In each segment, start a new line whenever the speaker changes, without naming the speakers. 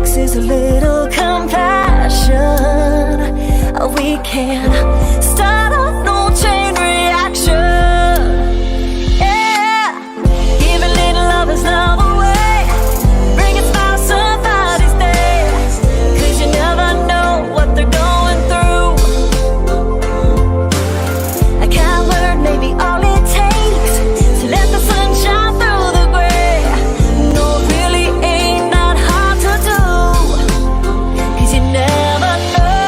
takes is a little compassion. We can start a no chain reaction. Yeah, give a little love is love away. Bring a smile somebody's day. 'Cause you never know what they're going through. I can't learn maybe all it takes to let the sun shine through the gray. No, it really ain't that hard to do. 'Cause you never know.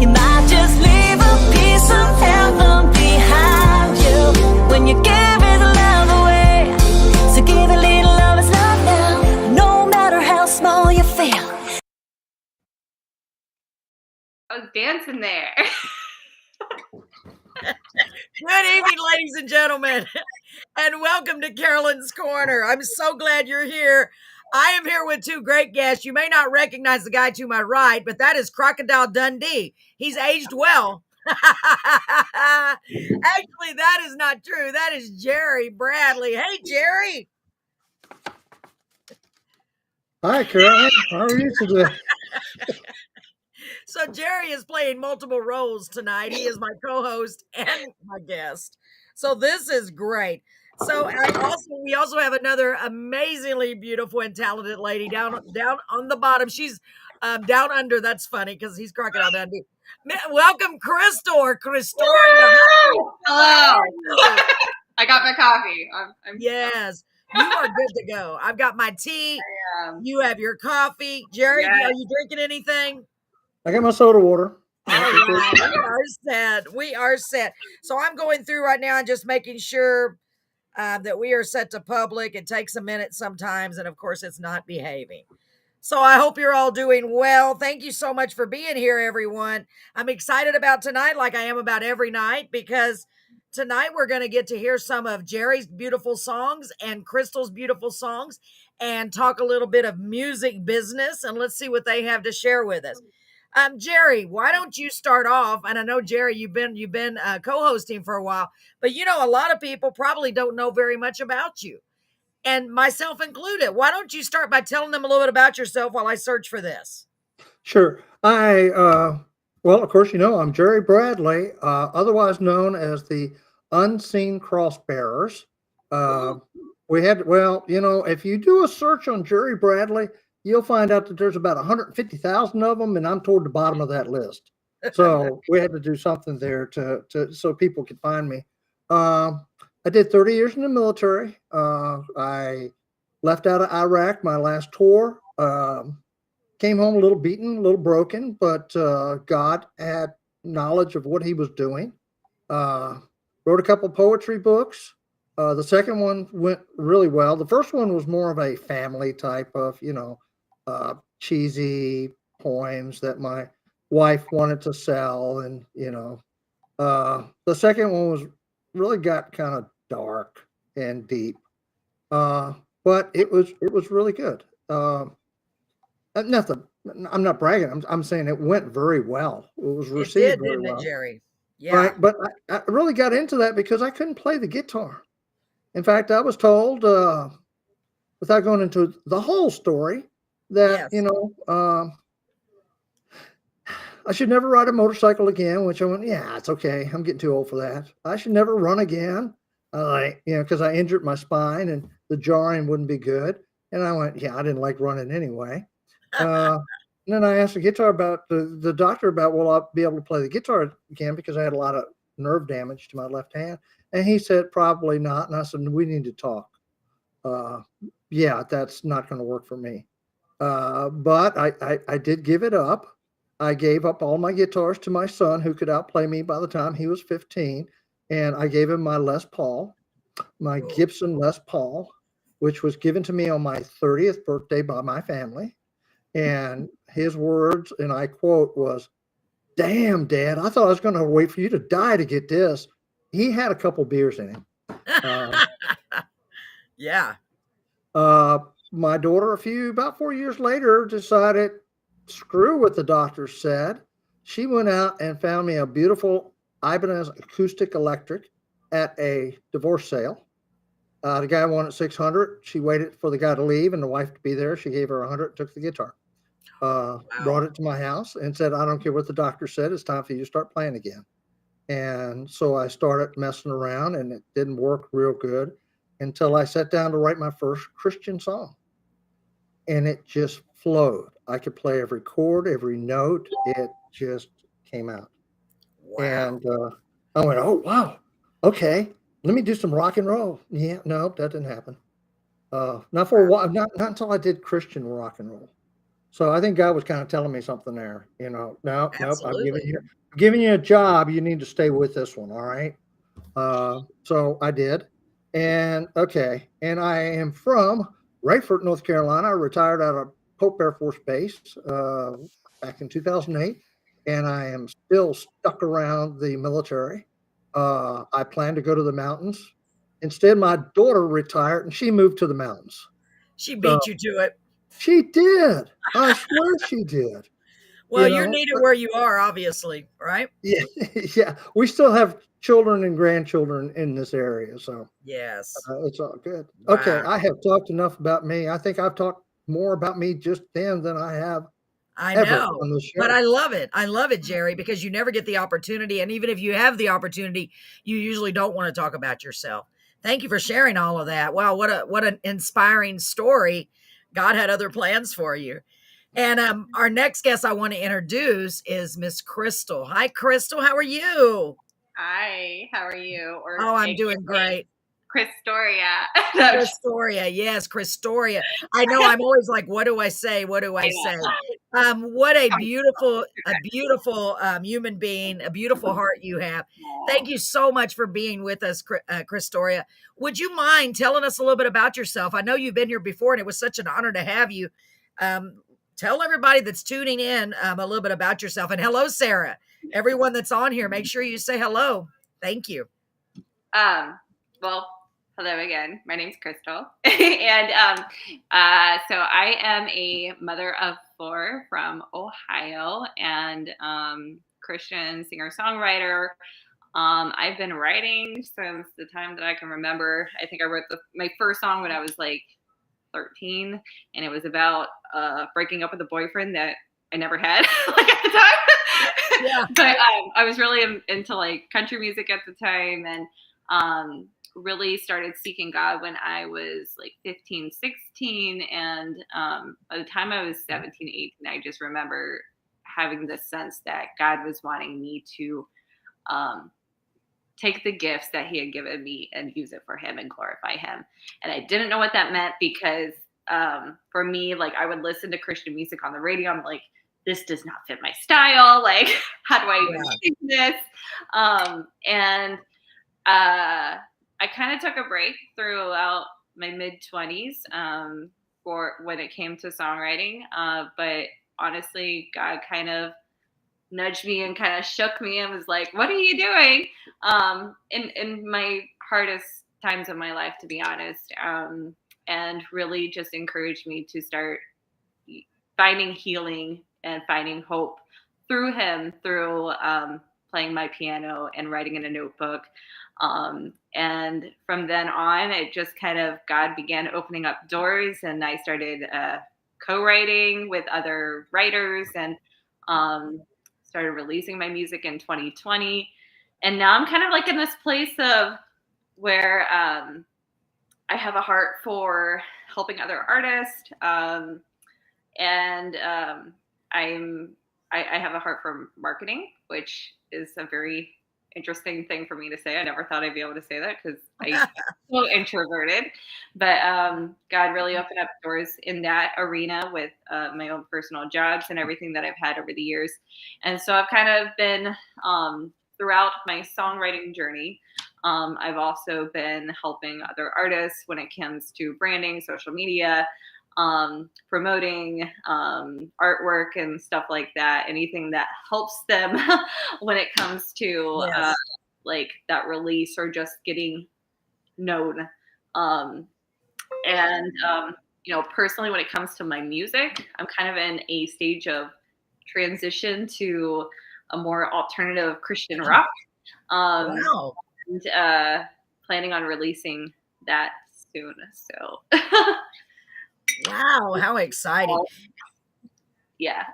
You might just leave a piece of heaven behind you when you give it love away. So give a little love is love now, no matter how small you feel.
I was dancing there.
Good evening, ladies and gentlemen, and welcome to Carolyn's Corner. I'm so glad you're here. I am here with two great guests. You may not recognize the guy to my right, but that is Crocodile Dundee. He's aged well. Actually, that is not true. That is Jerry Bradley. Hey, Jerry.
Hi, Carolyn. How are you today?
So Jerry is playing multiple roles tonight. He is my co-host and my guest. So this is great. So we also have another amazingly beautiful and talented lady down on the bottom. She's down under. That's funny because he's Crocodile Dundee. Welcome, Crystoria.
Hello. I got my coffee.
Yes, you are good to go. I've got my tea. You have your coffee. Jerry,
Yes.
are you drinking anything?
I got my soda water.
All right, we are set. We are set. So I'm going through right now and just making sure that we are set to public. It takes a minute sometimes, and of course, it's not behaving. So I hope you're all doing well. Thank you so much for being here, everyone. I'm excited about tonight, like I am about every night, because tonight we're going to get to hear some of Jerry's beautiful songs and Crystal's beautiful songs, and talk a little bit of music business, and let's see what they have to share with us. Jerry, why don't you start off? And I know, Jerry, you've been co-hosting for a while, but you know, a lot of people probably don't know very much about you, and myself included. Why don't you start by telling them a little bit about yourself while I search for this?
Sure. Well, of course, you know, I'm Jerry Bradley, otherwise known as the Unseen Cross Bearers. If you do a search on Jerry Bradley, you'll find out that there's about 150,000 of them, and I'm toward the bottom of that list. So we had to do something there so people could find me. I did 30 years in the military. I left out of Iraq my last tour. Came home a little beaten, a little broken, but God had knowledge of what he was doing. Wrote a couple poetry books. The second one went really well. The first one was more of a family type of, cheesy poems that my wife wanted to sell. And, the second one really got kind of dark and deep. But it was really good. Nothing. I'm not bragging. I'm saying it went very well. It was received very well,
Jerry? Yeah.
Right. But I really got into that because I couldn't play the guitar. In fact, I was told, without going into the whole story, that I should never ride a motorcycle again. Which I went, yeah, it's okay. I'm getting too old for that. I should never run again. Because I injured my spine and the jarring wouldn't be good. And I went, yeah, I didn't like running anyway. And then I asked the doctor about, will I be able to play the guitar again, because I had a lot of nerve damage to my left hand. And he said, probably not. And I said, we need to talk. Yeah, that's not going to work for me. But I did give it up. I gave up all my guitars to my son, who could outplay me by the time he was 15. And I gave him my Les Paul, my Gibson Les Paul, which was given to me on my 30th birthday by my family. And his words, and I quote, was, "Damn, Dad, I thought I was going to wait for you to die to get this." He had a couple beers in him.
Yeah.
My daughter, about 4 years later, decided, screw what the doctor said. She went out and found me a beautiful Ibanez acoustic electric at a divorce sale. The guy wanted 600. She waited for the guy to leave and the wife to be there. She gave her 100, took the guitar, brought it to my house and said, I don't care what the doctor said. It's time for you to start playing again. And so I started messing around and it didn't work real good until I sat down to write my first Christian song. And it just flowed. I could play every chord, every note. It just came out.
Wow.
And I went, oh, wow. Okay. Let me do some rock and roll. Yeah, no, that didn't happen. Not for a while, not until I did Christian rock and roll. So I think God was kind of telling me something there, no, nope, I'm giving you a job. You need to stay with this one. All right. So I did. And okay. And I am from Rayford, North Carolina. I retired out of Pope Air Force Base back in 2008. And I am still stuck around the military. I plan to go to the mountains. Instead, my daughter retired and she moved to the mountains.
She beat you to it.
She did. I swear she did.
Well, you're needed where you are, obviously, right?
Yeah, yeah. We still have children and grandchildren in this area, so
yes,
it's all good.
Wow.
Okay, I have talked enough about me. I think I've talked more about me just then than I have.
I
ever
know,
on this show.
but I love it. I love it, Jerry, because you never get the opportunity, and even if you have the opportunity, you usually don't want to talk about yourself. Thank you for sharing all of that. Wow, what an inspiring story. God had other plans for you. And our next guest I want to introduce is Miss Crystal. Hi, Crystal. How are you?
Hi, how are you? Or
Oh, I'm doing great.
Crystoria.
Crystoria, yes, Crystoria. I know. I'm always like, what do I say? What do I say? What a beautiful human being, a beautiful heart you have. Thank you so much for being with us, Crystoria. Would you mind telling us a little bit about yourself? I know you've been here before, and it was such an honor to have you. Tell everybody that's tuning in a little bit about yourself. And hello, Sarah. Everyone that's on here, make sure you say hello. Thank you.
Well, hello again. My name's Crystal. And so I am a mother of 4 from Ohio and Christian singer-songwriter. I've been writing since the time that I can remember. I think I wrote my first song when I was like 13, and it was about breaking up with a boyfriend that I never had like at the time.
Yeah.
But I was really into like country music at the time, and really started seeking God when I was like 15, 16. And by the time I was 17, 18, I just remember having this sense that God was wanting me to take the gifts that he had given me and use it for him and glorify him. And I didn't know what that meant because for me, like I would listen to Christian music on the radio. I'm like, this does not fit my style. Like, how do I even sing this? And I kind of took a break throughout my mid-20s for when it came to songwriting. But honestly, God kind of nudged me and kind of shook me and was like, what are you doing? In my hardest times of my life, to be honest. And really just encouraged me to start finding healing and finding hope through him, through playing my piano and writing in a notebook. And from then on, it just kind of, God began opening up doors, and I started co-writing with other writers and started releasing my music in 2020. And now I'm kind of like in this place of where I have a heart for helping other artists. And I have a heart for marketing, which is a very interesting thing for me to say. I never thought I'd be able to say that because I'm so introverted. But God really opened up doors in that arena with my own personal jobs and everything that I've had over the years. And so I've kind of been throughout my songwriting journey. I've also been helping other artists when it comes to branding, social media, promoting artwork and stuff like that. Anything that helps them when it comes to like that release or just getting known. You know, personally, when it comes to my music, I'm kind of in a stage of transition to a more alternative Christian rock. And planning on releasing that soon. So
Wow, how exciting.
yeah.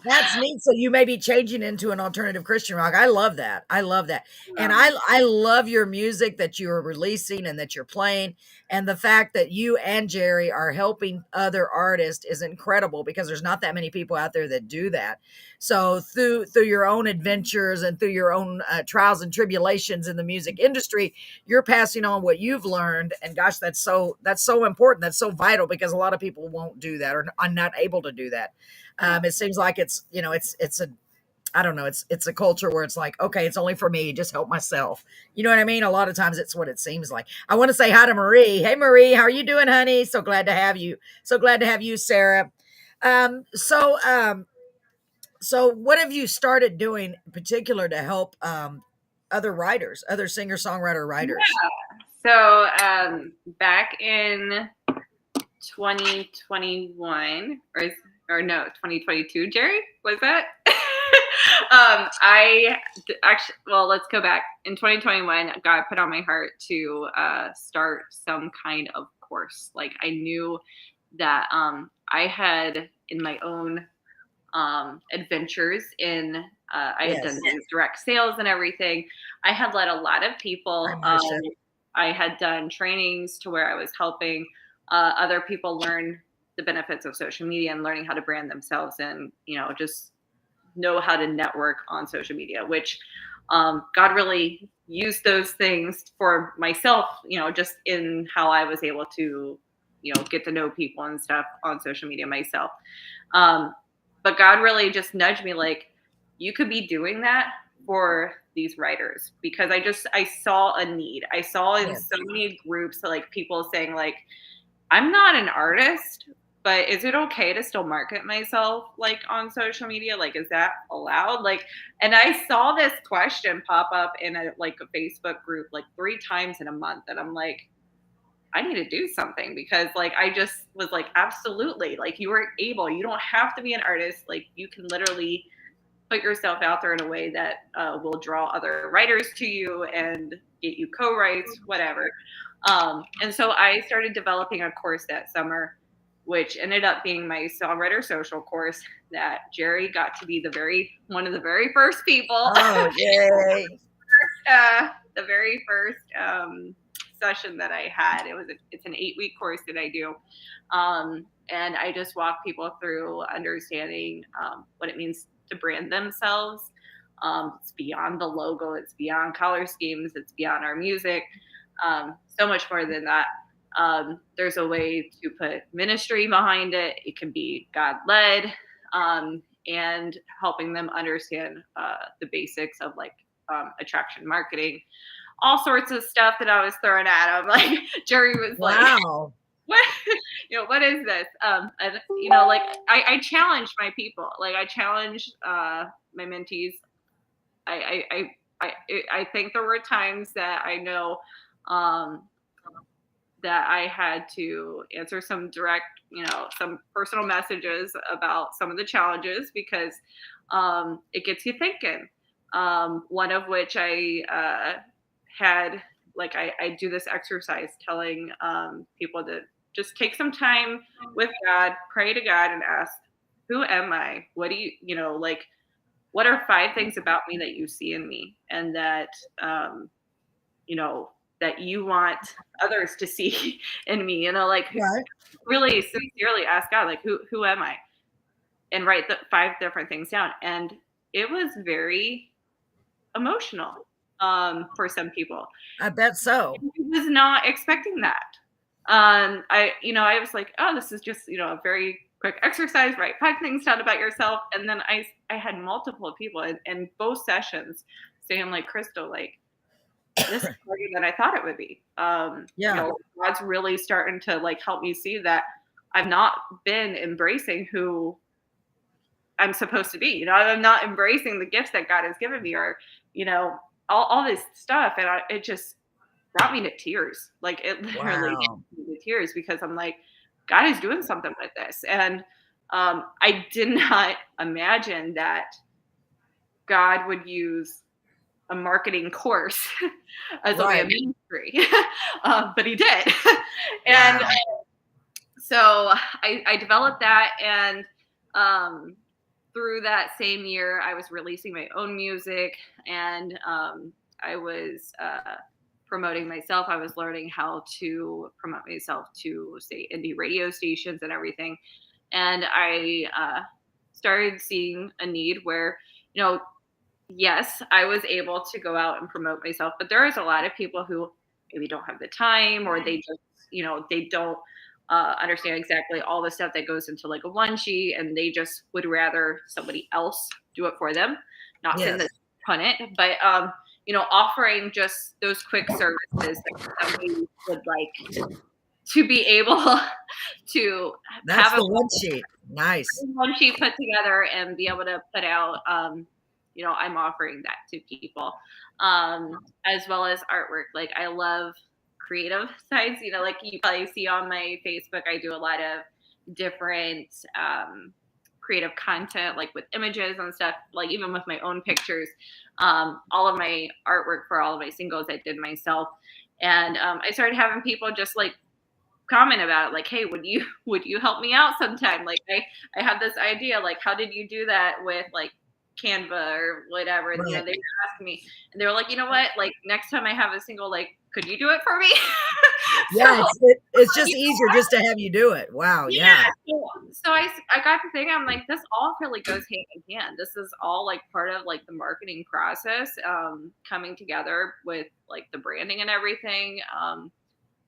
That's neat. So you may be changing into an alternative Christian rock. I love that. I love that. And I love your music that you are releasing and that you're playing. And the fact that you and Jerry are helping other artists is incredible because there's not that many people out there that do that. So through your own adventures and through your own trials and tribulations in the music industry, you're passing on what you've learned. And gosh, that's so important. That's so vital because a lot of people won't do that or are not able to do that. It seems like it's a, I don't know, it's a culture where it's like, okay, it's only for me, just help myself. You know what I mean? A lot of times it's what it seems like. I want to say hi to Marie. Hey Marie, how are you doing, honey? So glad to have you. So glad to have you, Sarah. So what have you started doing in particular to help other writers, other singer-songwriter writers?
So back in 2021 or no 2022, Jerry, was that? Well, let's go back. In 2021, God put on my heart to start some kind of course. Like I knew that I had in my own adventures in I had done direct sales and everything. I had led a lot of people. I had done trainings to where I was helping other people learn the benefits of social media and learning how to brand themselves and, just know how to network on social media, which God really used those things for myself, just in how I was able to, get to know people and stuff on social media myself. But God really just nudged me like, you could be doing that for these writers because I saw a need. I saw in so many groups like people saying like, I'm not an artist, but is it okay to still market myself like on social media? Like, is that allowed? Like, and I saw this question pop up in a Facebook group like 3 times in a month. And I'm like, I need to do something because like, I just was like, absolutely. Like you are able, you don't have to be an artist. Like you can literally put yourself out there in a way that will draw other writers to you and get you co-writes, whatever. And so I started developing a course that summer, which ended up being my Songwriter Social course that Jerry got to be one of the very first people.
Oh, yay.
The very first session that I had. It's an 8-week course that I do. And I just walk people through understanding what it means to brand themselves. It's beyond the logo. It's beyond color schemes. It's beyond our music. So much more than that. There's a way to put ministry behind it. It can be God-led, and helping them understand the basics of attraction marketing, all sorts of stuff that I was throwing at them. Like Jerry was like,
wow.
What is this? And I challenge my people. Like I challenge my mentees. I think there were times that I know that I had to answer some direct, some personal messages about some of the challenges because it gets you thinking. One of which I had, I do this exercise telling people to just take some time with God, pray to God and ask, who am I? What do you, what are 5 things about me that you see in me and that, that you want others to see in me, really sincerely ask God, who am I? And write the 5 different things down. And it was very emotional for some people.
I bet so.
I was not expecting that. I was like, oh, this is just, a very quick exercise, write 5 things down about yourself. And then I had multiple people in both sessions saying like, Crystal, this is harder than I thought it would be. God's really starting to help me see that I've not been embracing who I'm supposed to be. I'm not embracing the gifts that God has given me, or all this stuff, and it just brought me to tears. It literally brought me to tears because I'm like, God is doing something with this, and I did not imagine that God would use a marketing course as a way of
Right.
ministry, but he did. And
Wow.
so I developed that, and through that same year, I was releasing my own music, and I was promoting myself. I was learning how to promote myself to, say, indie radio stations and everything. And I started seeing a need where, you know, yes, I was able to go out and promote myself, but there is a lot of people who maybe don't have the time, or they just, they don't understand exactly all the stuff that goes into like a one sheet, and they just would rather somebody else do it for them. Not saying
Yes.
that on it, but offering just those quick services that somebody would like to be able to
That's
have a
the one sheet. Nice.
one sheet put together and be able to put out. I'm offering that to people, as well as artwork. Like, I love creative sides. Like you probably see on my Facebook, I do a lot of different creative content, like with images and stuff. Like even with my own pictures, all of my artwork for all of my singles I did myself, and I started having people just like comment about it, like, hey, would you help me out sometime? Like, I have this idea, like, how did you do that with like Canva or whatever? And
Right.
they would ask me, and they were like, you know what, like next time I have a single, like, could you do it for me?
Yeah,
So
it's just easier just to have you do it. Wow.
yeah,
Yeah.
so I got to think, I'm like, this all really goes hand in hand. This is all like part of like the marketing process, coming together with like the branding and everything,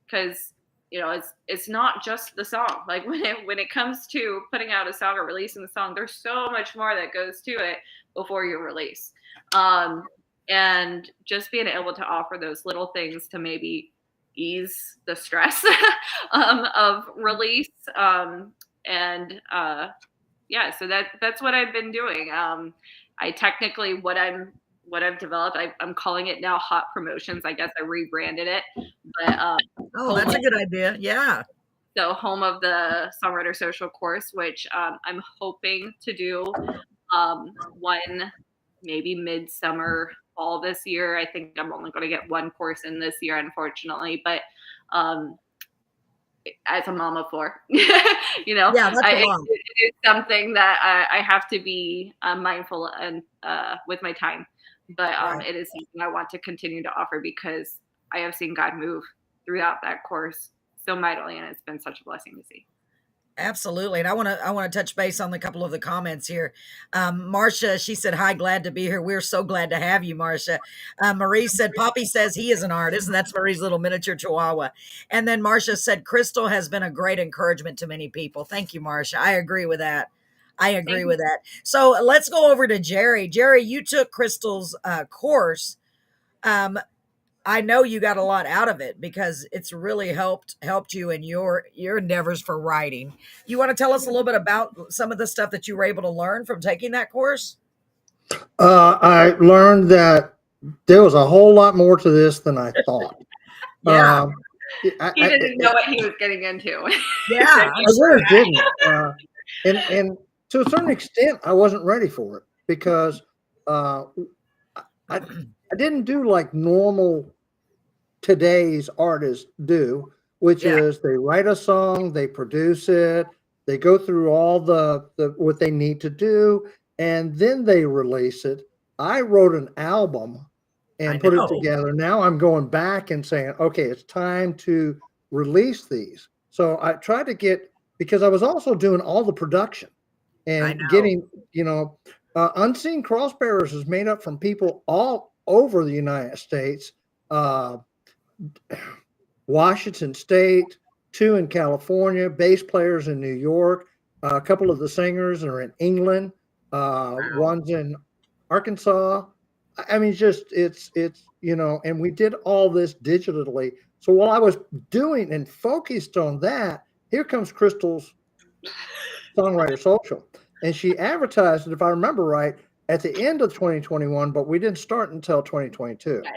because it's not just the song. Like when it comes to putting out a song or releasing the song, there's so much more that goes to it before you release, and just being able to offer those little things to maybe ease the stress of release, and yeah, so that's what I've been doing. I technically, what I've developed, I'm calling it now Hot Promotions. I guess I rebranded it, but
Oh, that's a good idea. Yeah.
so home of the Songwriter Social course, which I'm hoping to do one maybe midsummer, fall this year. I think I'm only going to get one course in this year, unfortunately, but as a mom of four,
Yeah, that's a lot.
it is something that I have to be mindful and with my time. But
Right.
it is something I want to continue to offer, because I have seen God move throughout that course so mightily, and it's been such a blessing to see.
Absolutely. And I want to touch base on a couple of the comments here. Marcia, she said, hi, glad to be here. We're so glad to have you, Marcia. Marie said, Poppy says he is an artist, and that's Marie's little miniature chihuahua. And then Marcia said, Crystal has been a great encouragement to many people. Thank you, Marcia. I agree with that. I agree
Thank you.
with that. So let's go over to Jerry. Jerry, you took Crystal's course. I know you got a lot out of it because it's really helped you in your endeavors for writing. You want to tell us a little bit about some of the stuff that you were able to learn from taking that course?
I learned that there was a whole lot more to this than I thought.
Yeah.
He didn't know what he was getting into.
Yeah.
I really didn't. And to a certain extent, I wasn't ready for it because I didn't do like normal today's artists do, which
Yeah.
is they write a song, they produce it, they go through all the what they need to do, and then they release it. I wrote an album and
I
put it
know.
together. Now I'm going back and saying, okay, it's time to release these. So I tried to get, because I was also doing all the production
I
and
know.
getting, Unseen Crossbearers is made up from people all over the United States, Washington State, 2 in California, bass players in New York, a couple of the singers are in England, one's in Arkansas. I mean, just it's and we did all this digitally. So while I was doing and focused on that, here comes Crystal's Songwriter Social, and she advertised it, if I remember right, at the end of 2021, but we didn't start until 2022.
Yeah,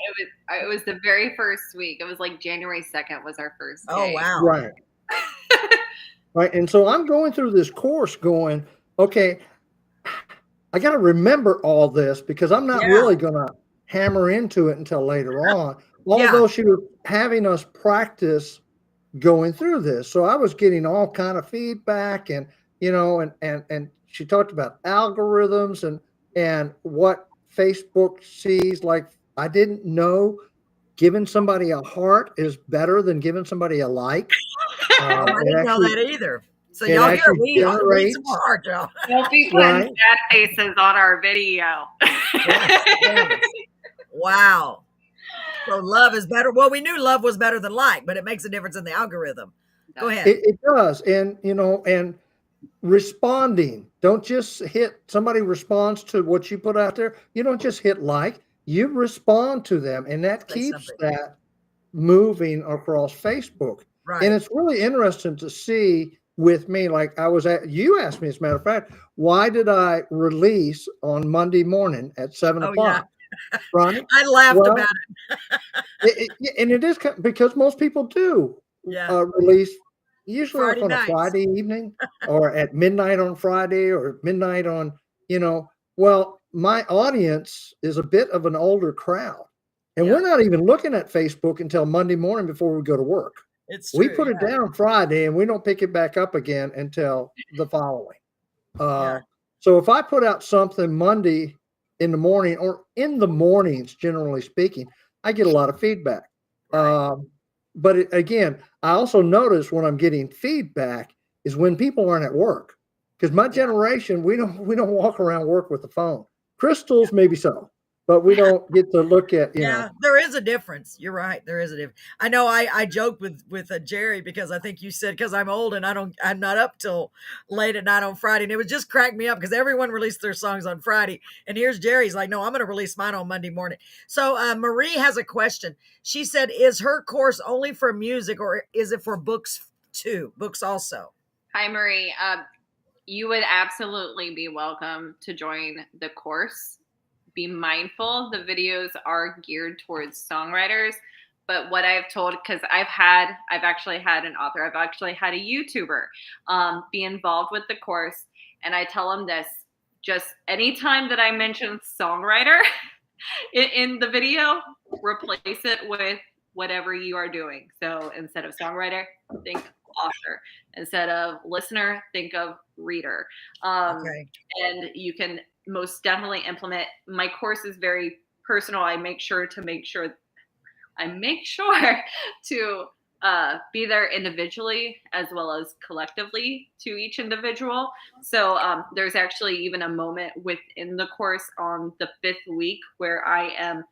it was the very first week. It was like January 2nd was our first day.
Oh, wow.
Right. Right. And so I'm going through this course going, okay, I got to remember all this because I'm not
Yeah.
really going to hammer into it until later on. Although she was having us practice going through this. So I was getting all kind of feedback and, and she talked about algorithms and what Facebook sees. Like, I didn't know giving somebody a heart is better than giving somebody a like.
I didn't know that either. So
it
y'all hear
actually
me on
generates-
some more heart, y'all.
Don't be putting
Right.
sad faces on our video.
Yes. Wow. So love is better. Well, we knew love was better than like, but it makes a difference in the algorithm. Go ahead.
It does. And, and responding, don't just hit, somebody responds to what you put out there. You don't just hit like, you respond to them. And that
Say
keeps
something.
that moving across Facebook.
Right.
And it's really interesting to see with me, like you asked me, as a matter of fact, why did I release on Monday morning at 7 o'clock? Right?
I laughed about
it. And it is because most people do release usually
Friday
on a
nights.
Friday evening or at midnight on Friday or midnight on, well, my audience is a bit of an older crowd. And we're not even looking at Facebook until Monday morning before we go to work.
It's true,
we put it down Friday and we don't pick it back up again until the following. So if I put out something Monday in the morning or in the mornings, generally speaking, I get a lot of feedback.
Right.
But again, I also notice when I'm getting feedback is when people aren't at work, because my generation, we don't walk around work with the phone. Crystals, maybe so, but we don't get to look at,
there is a difference. You're right. There is a difference. I know I joked with Jerry because I think you said, because I'm old and I'm not up till late at night on Friday. And it would just crack me up because everyone released their songs on Friday. And here's Jerry's like, no, I'm going to release mine on Monday morning. So Marie has a question. She said, is her course only for music or is it for books too? Books also?
Hi, Marie. You would absolutely be welcome to join the course. Be mindful, the videos are geared towards songwriters, but what I've told, because I've actually had an author, I've actually had a YouTuber be involved with the course, and I tell them this: just anytime that I mention songwriter in the video, replace it with whatever you are doing. So instead of songwriter, think author. Instead of listener, think of reader. And you can most definitely implement. My course is very personal. I make sure to be there individually as well as collectively to each individual. So there's actually even a moment within the course on the 5th week where I am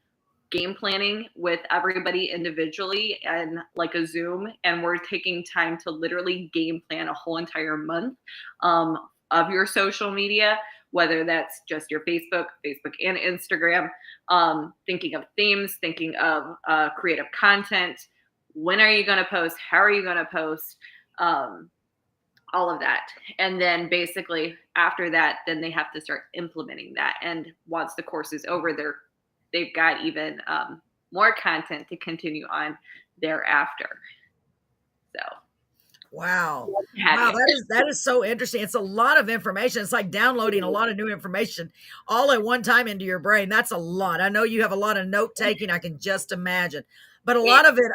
game planning with everybody individually and like a Zoom, and we're taking time to literally game plan a whole entire month of your social media, whether that's just your Facebook and Instagram, thinking of themes, thinking of creative content. When are you going to post? How are you going to post? All of that. And then basically after that, then they have to start implementing that. And once the course is over, they've got even more content to continue on thereafter. So.
Wow. That is so interesting. It's a lot of information. It's like downloading a lot of new information all at one time into your brain. That's a lot. I know you have a lot of note taking. I can just imagine. But a lot of it,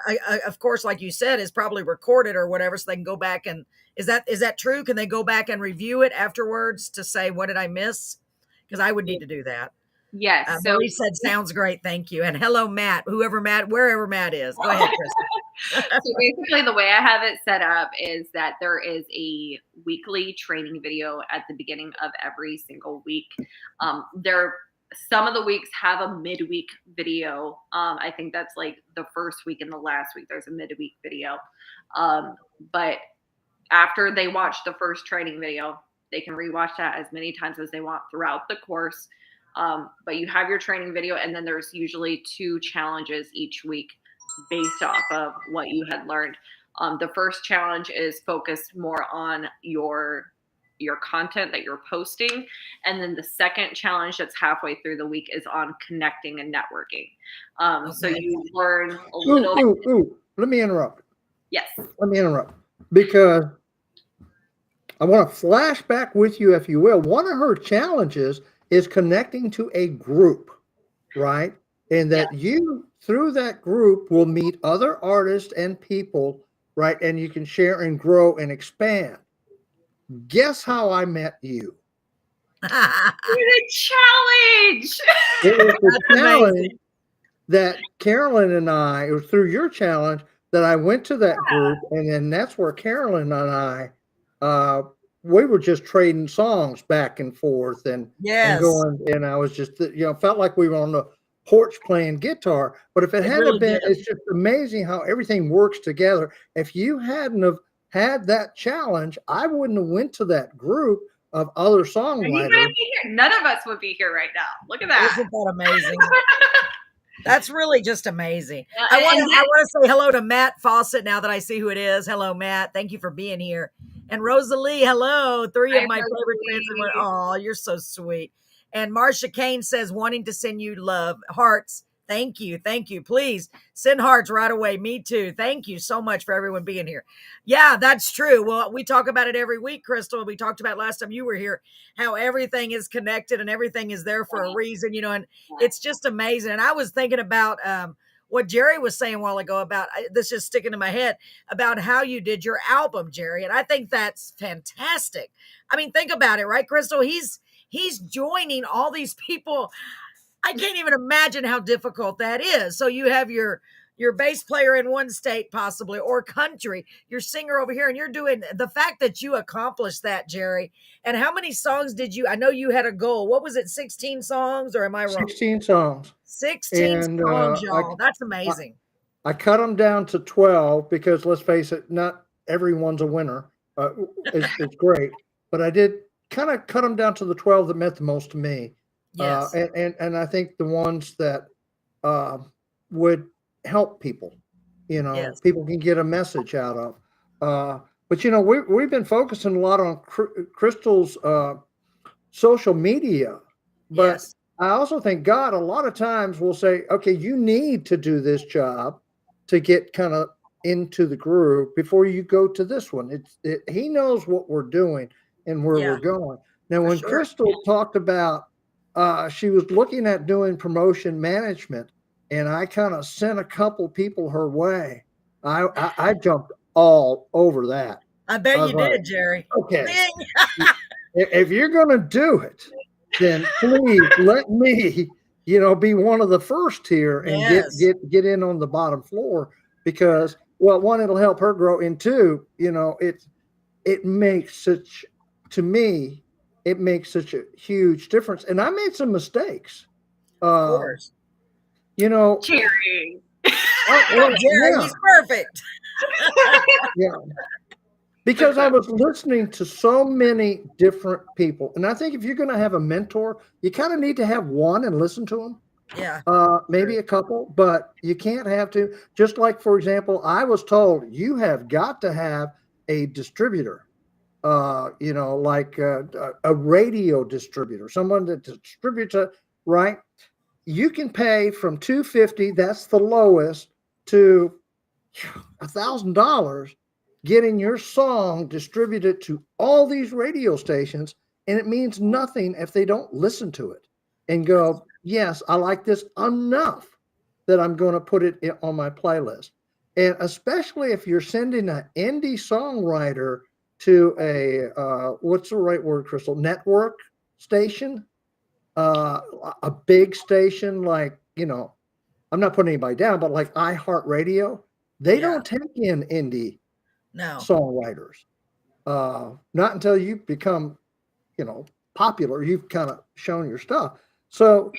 of course, like you said, is probably recorded or whatever, so they can go back and is that true? Can they go back and review it afterwards to say, what did I miss? Because I would need to do that.
Yes.
So Marie said, sounds great. Thank you. And hello, Matt, wherever Matt, wherever Matt is. Go ahead, Kristen.
So basically the way I have it set up is that there is a weekly training video at the beginning of every single week. Some of the weeks have a midweek video. I think that's like the first week and the last week, there's a midweek video. But after they watch the first training video, they can rewatch that as many times as they want throughout the course. But you have your training video, and then there's usually 2 challenges each week based off of what you had learned. The first challenge is focused more on your content that you're posting. And then the second challenge that's halfway through the week is on connecting and networking. So you learn a little.
Let me interrupt.
Yes.
Let me interrupt because I want to flash back with you, if you will. One of her challenges is connecting to a group, right? and that you, through that group, will meet other artists and people, right? And you can share and grow and expand. Guess how I met you?
The challenge.
It was the
That's
challenge
amazing.
that Carolyn and I, it was through your challenge that I went to that group, and then that's where Carolyn and I, we were just trading songs back and forth and
Yes,
going, and I was just, felt like we were on the porch playing guitar. But if it
it
hadn't
really
been,
did.
it's just amazing how everything works together. If you hadn't have had that challenge, I wouldn't have went to that group of other
You
songwriters.
wouldn't be here. None of us would be here right now. Look at that.
Isn't that amazing? That's really just amazing.
Yeah,
I want
and
to say hello to Matt Fawcett now that I see who it is. Hello, Matt. Thank you for being here. And Rosalie, hello. Three
Hi,
of my favorite fans.
Rosalie.
Oh, you're so sweet. And Marcia Kane says, wanting to send you love hearts. Thank you. Thank you. Please send hearts right away. Me too. Thank you so much for everyone being here. Yeah, that's true. Well, we talk about it every week, Crystal. We talked about last time you were here, how everything is connected and everything is there for a reason, and it's just amazing. And I was thinking about what Jerry was saying a while ago about this, just sticking in my head about how you did your album, Jerry. And I think that's fantastic. I mean, think about it, right, Crystal? He's joining all these people. I can't even imagine how difficult that is. So you have your bass player in one state, possibly, or country, your singer over here, and you're doing the fact that you accomplished that, Jerry. And how many songs did you? I know you had a goal. What was it? 16 songs, or am I wrong?
16 songs.
16
And
songs, y'all. That's amazing.
I cut them down to 12 because, let's face it, not everyone's a winner. It's great, but I did kind of cut them down to the 12 that meant the most to me.
Yes.
And I think the ones that would help people,
Yes.
people can get a message out of. But we've been focusing a lot on Crystal's social media, but
Yes.
I also think God a lot of times will say, okay, you need to do this job to get kind of into the groove before you go to this one. He knows what we're doing and where
Yeah,
we're going. Now,
for
when
sure.
Crystal talked about she was looking at doing promotion management, and I kind of sent a couple people her way, I jumped all over that.
I
I
bet
was
you
like,
did, Jerry.
okay,
Ding.
if you're going to do it, then please let me, be one of the first here and
Yes.
get in on the bottom floor, because, well, one, it'll help her grow, and two, it makes such, to me, it makes such a huge difference. And I made some mistakes.
Of course.
Jerry.
Jerry,
yeah,
he's perfect.
yeah. Because I was listening to so many different people. And I think if you're going to have a mentor, you kind of need to have one and listen to them.
Yeah.
Maybe a couple, but you can't have to. Just like, for example, I was told you have got to have a distributor, like a radio distributor, someone that distributes it, right? You can pay from $250, that's the lowest, to $1,000 getting your song distributed to all these radio stations, and it means nothing if they don't listen to it and go, yes, I like this enough that I'm going to put it on my playlist. And especially if you're sending an indie songwriter to a what's the right word, Crystal? Network station, a big station like, I'm not putting anybody down, but like iHeartRadio, they don't take in indie songwriters. Not until you become, popular, you've kind of shown your stuff. So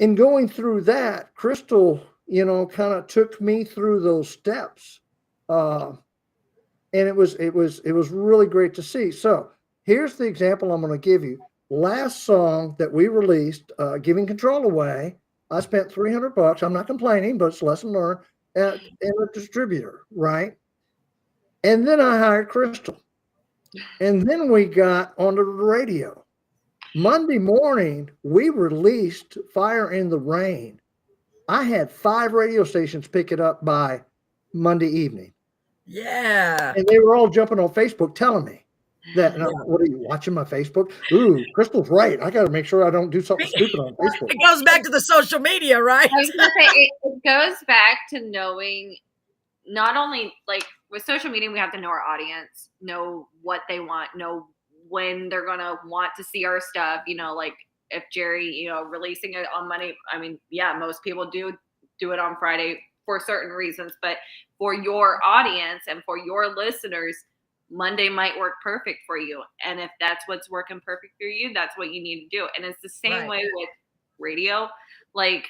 in going through that, Crystal, kind of took me through those steps. And it was really great to see. So here's the example I'm going to give you. Last song that we released, Giving Control Away, I spent $300. I'm not complaining, but it's lesson learned at a distributor, right? And then I hired Crystal. And then we got onto the radio. Monday morning, we released Fire in the Rain. I had 5 radio stations pick it up by Monday evening.
Yeah.
And they were all jumping on Facebook telling me. That what are you watching my Facebook? Ooh, Crystal's right. I got to make sure I don't do something stupid on Facebook.
It goes back to the social media, right?
I was gonna say it goes back to knowing not only like with social media, we have to know our audience, know what they want, know when they're gonna want to see our stuff. You know, like if Jerry, releasing it on Monday, I mean, yeah, most people do it on Friday for certain reasons, but for your audience and for your listeners, Monday might work perfect for you. And if that's what's working perfect for you, that's what you need to do. And it's the same way with radio. Like,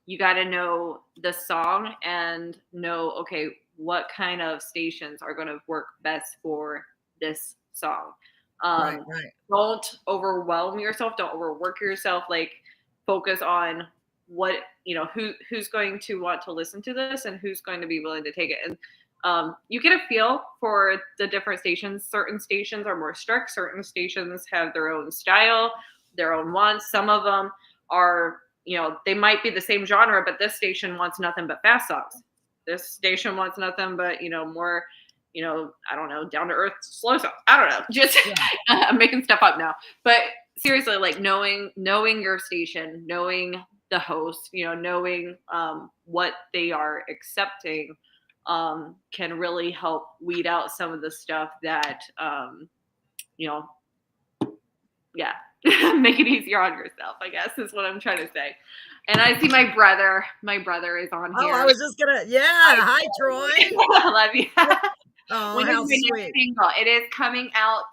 you got to know the song and know, okay, what kind of stations are going to work best for this song. Don't overwhelm yourself. Don't overwork yourself. Like, focus on what, who's going to want to listen to this and who's going to be willing to take it. And you get a feel for the different stations. Certain stations are more strict. Certain stations have their own style, their own wants. Some of them are, they might be the same genre, but this station wants nothing but fast songs. This station wants nothing but, more, I don't know, down to earth, slow songs. I don't know. Just I'm making stuff up now. But seriously, like knowing your station, knowing the host, knowing what they are accepting can really help weed out some of the stuff that, make it easier on yourself, I guess, is what I'm trying to say. And I see my brother. My brother is on here.
Oh, I was just gonna. Yeah, hi, Troy.
I love you.
Oh,
When
how
is your
sweet.
single? It is coming out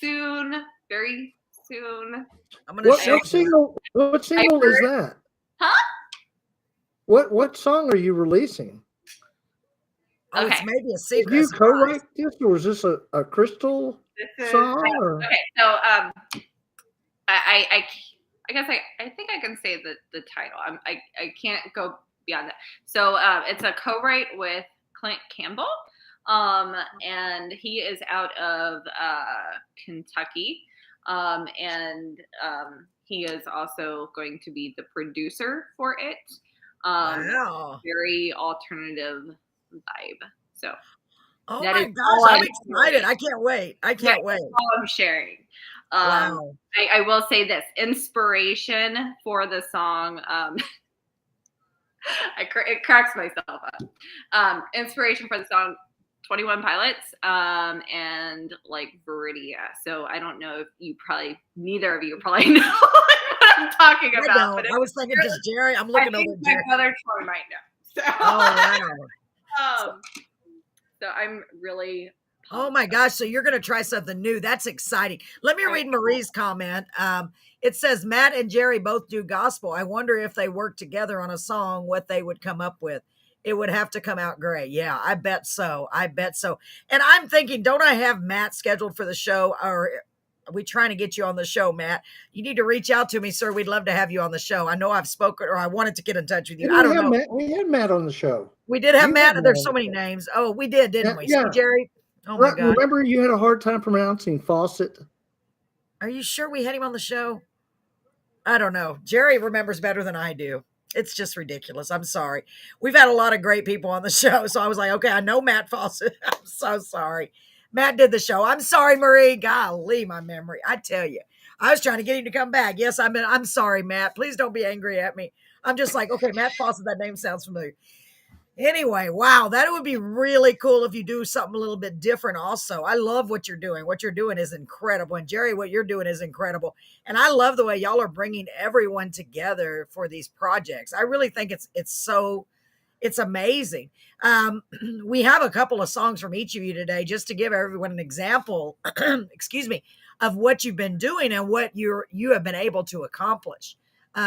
soon, very soon.
I'm gonna
What
show
single? What single is that?
Huh?
What song are you releasing?
Oh, it's
Okay.
maybe a
Did
secret.
you
surprise.
co-write this, or is this a Crystal
This is
song? Or?
okay. So I guess I think I can say the title. I can't go beyond that. So it's a co-write with Clint Campbell, and he is out of Kentucky, and he is also going to be the producer for it.
Wow.
Very alternative vibe. So
Oh
that
my
is
gosh,
all
I'm
I'm
excited. I can't wait. I can't wait.
all I'm sharing.
Wow.
I will say this inspiration for the song. It cracks myself up. Inspiration for the song 21 Pilots and like Viridia. So I don't know if neither of you probably know what I'm talking
I
about.
don't. I was thinking just Jerry. I'm looking over
my
Jerry.
brother Troy might know. So,
Oh wow.
So I'm really.
Oh my gosh. So you're gonna try something new. That's exciting. Let me read Marie's comment. It says Matt and Jerry both do gospel. I wonder if they work together on a song, what they would come up with. It would have to come out great. Yeah, I bet so. I bet so. And I'm thinking, don't I have Matt scheduled for the show, or are we trying to get you on the show, Matt? You need to reach out to me, sir. We'd love to have you on the show. I know I've spoken, or I wanted to get in touch with you. I don't know.
We had Matt on the show.
We did have
You
Matt.
had
There's
Matt
so
on the
many
show.
names. Oh, we did, didn't we?
Yeah.
See, Jerry? Oh my God.
Remember you had a hard time pronouncing faucet?
Are you sure we had him on the show? I don't know. Jerry remembers better than I do. It's just ridiculous. I'm sorry. We've had a lot of great people on the show. So I was like, okay, I know Matt Fawcett. I'm so sorry. Matt did the show. I'm sorry, Marie. Golly, my memory. I tell you, I was trying to get him to come back. Yes, I'm sorry, Matt. Please don't be angry at me. I'm just like, okay, Matt Fawcett, that name sounds familiar. Anyway, wow, that would be really cool if you do something a little bit different also. I love what you're doing. What you're doing is incredible. And Jerry, what you're doing is incredible. And I love the way y'all are bringing everyone together for these projects. I really think it's amazing. We have a couple of songs from each of you today, just to give everyone an example, excuse me, of what you've been doing and what you have been able to accomplish.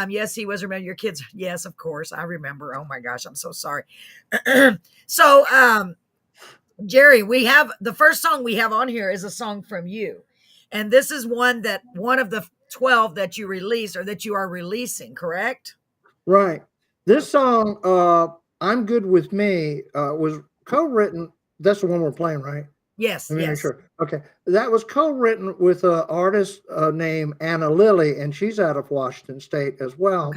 Yes, he was. Remember your kids. Yes, of course. I remember. Oh my gosh. I'm so sorry. So, Jerry, we have the first song we have on here is a song from you. And this is one of the 12 that you released or that you are releasing, correct?
Right. This song, I'm Good With Me, was co-written. That's the one we're playing, right?
Yes.
Let me make
Yes.
sure. Okay. That was co-written with an artist named Anna Lilly, and she's out of Washington State as well.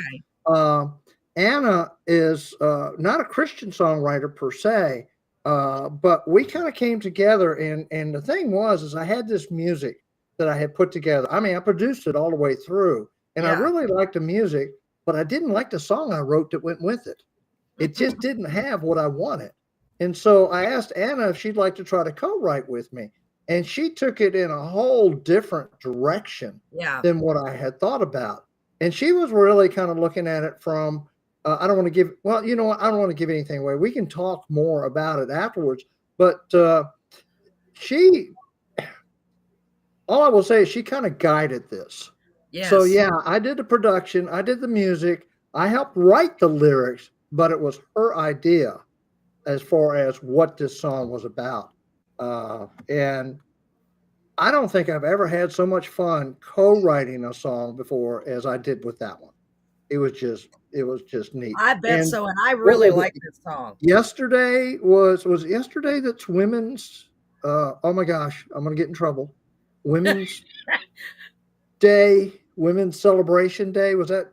Okay.
Anna is not a Christian songwriter per se, But we kind of came together, and the thing was, is I had this music that I had put together. I mean, I produced it all the way through, and I
Yeah.
really liked the music, but I didn't like the song I wrote that went with it. It just didn't have what I wanted. And so I asked Anna if she'd like to try to co-write with me, and she took it in a whole different direction
Yeah.
than what I had thought about. And she was really kind of looking at it from, I don't want to give, well, you know what? I don't want to give anything away. We can talk more about it afterwards. But she, all I will say is she kind of guided this.
Yes.
So yeah, I did the production, I did the music, I helped write the lyrics, but it was her idea as far as what this song was about. And I don't think I've ever had so much fun co-writing a song before as I did with that one. It was just neat.
I bet
And
so. And I really
was it?
like this song.
Yesterday was it yesterday that's women's, oh my gosh, I'm gonna get in trouble. Women's Day, Women's Celebration Day. Was that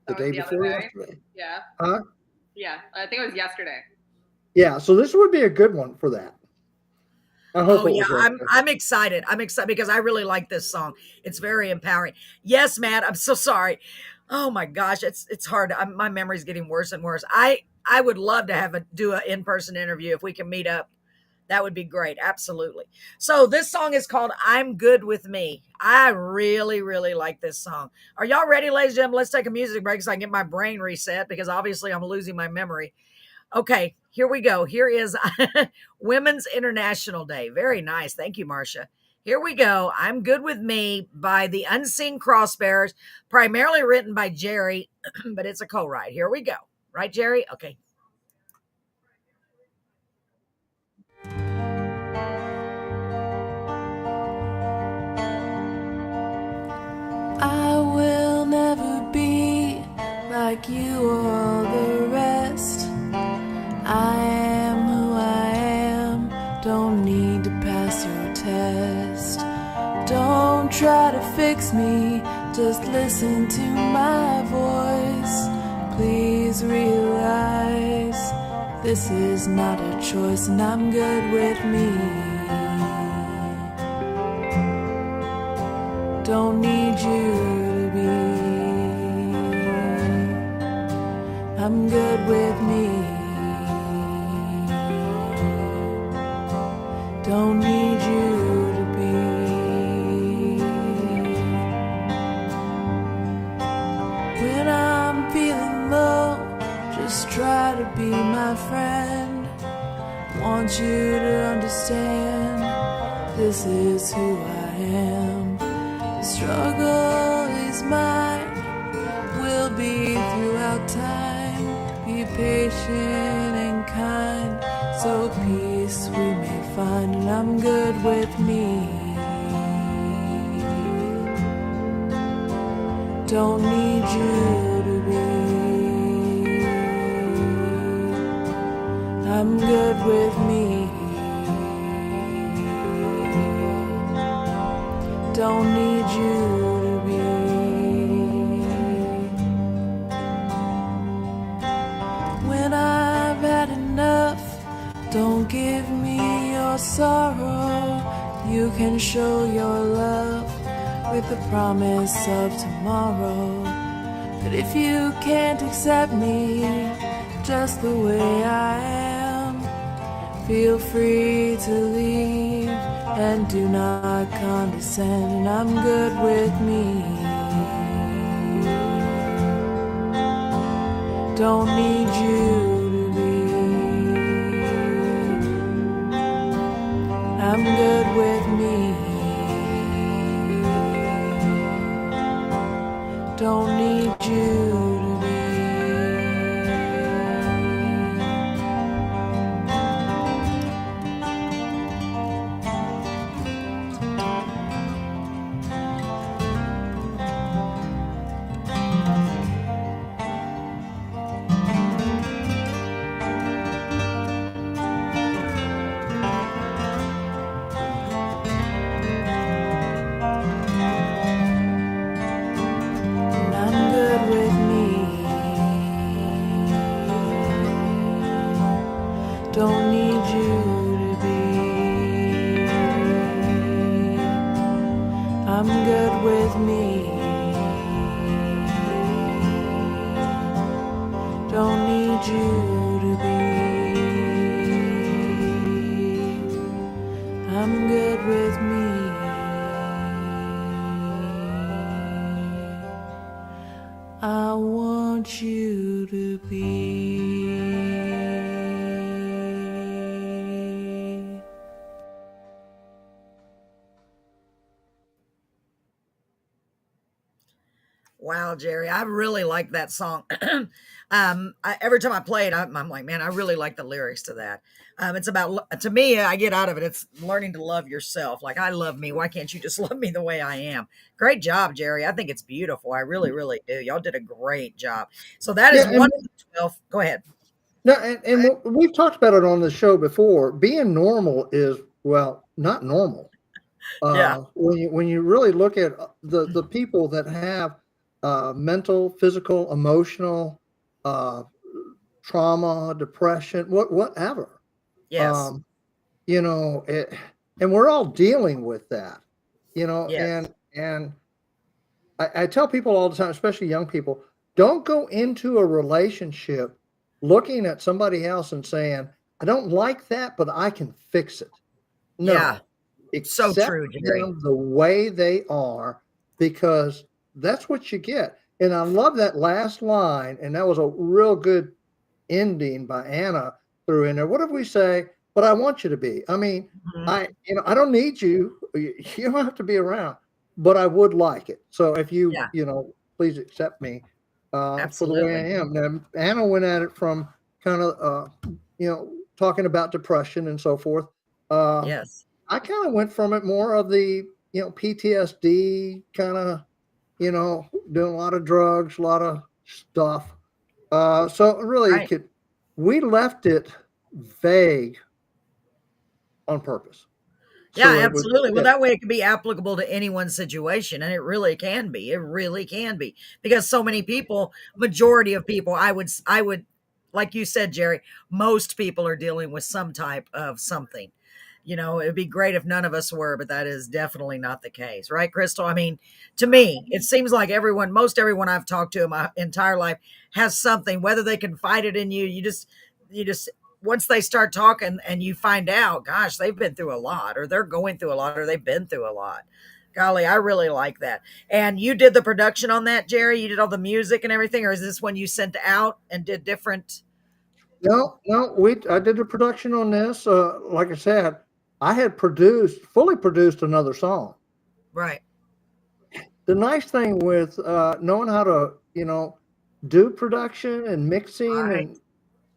the
That was
day
the other
before
day?
yesterday?
Yeah.
Huh?
Yeah. I think it was yesterday.
Yeah, so this would be a good one for that. I hope
Oh
it
yeah,
was right.
I'm excited. I'm excited because I really like this song. It's very empowering. Yes, Matt, I'm so sorry. Oh my gosh, it's hard. My memory's getting worse and worse. I would love to do an in-person interview if we can meet up. That would be great. Absolutely. So this song is called I'm Good With Me. I really, really like this song. Are y'all ready, ladies and gentlemen? Let's take a music break so I can get my brain reset because obviously I'm losing my memory. Okay, here we go. Here is Women's International Day. Very nice. Thank you, Marcia. Here we go. I'm Good With Me by the Unseen Crossbearers, primarily written by Jerry, but it's a co-write. Here we go. Right, Jerry? Okay.
I will never be like you or the rest. I am who I am, don't need to pass your test. Don't try to fix me, just listen to my voice. Please realize this is not a choice, and I'm good with me. Don't need you to be. I'm good with me. Don't need you to be. When I'm feeling low, just try to be my friend. Want you to understand this is who I am. The struggle is mine, will be throughout time. Be patient and kind, so peace we may find, and I'm good with me. Don't need you to be. I'm good with me. Don't need you to be. When I've had enough, don't give me your sorrow. You can show your love with the promise of tomorrow. But if you can't accept me just the way I am, feel free to leave and do not condescend, and I'm good with me. Don't need you to be. I'm good with me. Don't need you to be. And I I'm good with me. Don't need you to be. I'm good with me. I want you to be.
Wow, Jerry, I really like that song. Every time I play it, I'm like, man, I really like the lyrics to that. It's about, to me, I get out of it, it's learning to love yourself. Like, I love me. Why can't you just love me the way I am? Great job, Jerry. I think it's beautiful. I really, really do. Y'all did a great job. So that is
Yeah,
one
and
of the 12. Go ahead.
no, and we've talked about it on the show before. Being normal is, well, not normal.
Yeah.
When you really look at the people that have mental, physical, emotional uh, trauma, depression, whatever,
Yes.
um, you know, and we're all dealing with that,
Yes.
and I tell people all the time, especially young people, don't go into a relationship looking at somebody else and saying, I don't like that, but I can fix it.
Yeah.
No,
So
accept
true, Jerry.
them the way they are, because that's what you get. And I love that last line, and that was a real good ending by Anna threw in there. What did we say? But I want you to be. I mean,
Mhm.
I don't need you. You don't have to be around, but I would like it. So if you,
Yeah,
please accept me for the way
absolutely.
I am. Now, Anna went at it from kind of, talking about depression and so forth. Uh,
Yes.
I kind of went from it more of the, PTSD kind of, doing a lot of drugs, a lot of stuff. So really,
Right.
we left it vague on purpose.
Yeah,
So it would,
absolutely. Well,
yeah,
that way it can be applicable to anyone's situation, and it really can be. It really can be because so many people, majority of people, I would, like you said, Jerry, most people are dealing with some type of something. It'd be great if none of us were, but that is definitely not the case, right, Crystal? I mean, to me, it seems like most everyone I've talked to in my entire life has something, whether they can fight it in you, you just once they start talking and you find out, gosh, they've been through a lot, or they're going through a lot, or they've been through a lot. Golly, I really like that. And you did the production on that, Jerry? You did all the music and everything, or is this when you sent out and did different?
no, no, I did the production on this. Like I said, I had fully produced another song.
Right,
The nice thing with knowing how to, do production and mixing
right.
and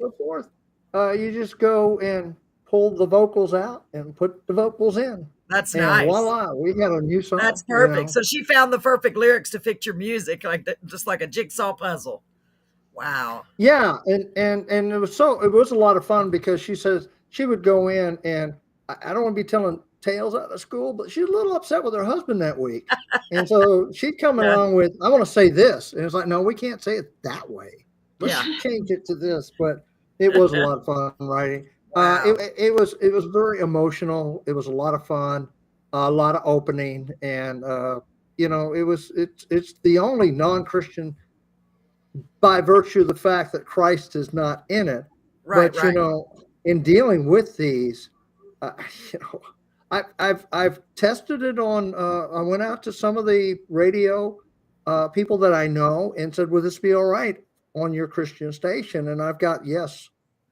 so forth, you just go and pull the vocals out and put the vocals in,
That's
and
nice.
voila, we got a new
That's
song.
perfect. So she found the perfect lyrics to fit your music, just like a jigsaw puzzle. Wow.
Yeah, and it was a lot of fun because she says she would go in, and I don't want to be telling tales out of school, but she's a little upset with her husband that week. And so she'd come
Yeah,
along with, I want to say this. And it's like, no, we can't say it that way. Let's
yeah.
change it to this. But it was a lot of fun writing.
Wow.
It was very emotional. It was a lot of fun, a lot of opening, and it's the only non-Christian, by virtue of the fact that Christ is not in it.
Right,
But
right.
in dealing with these, uh, you know, I've tested it on. I went out to some of the radio people that I know and said, "Will this be all right on your Christian station?" And I've got yes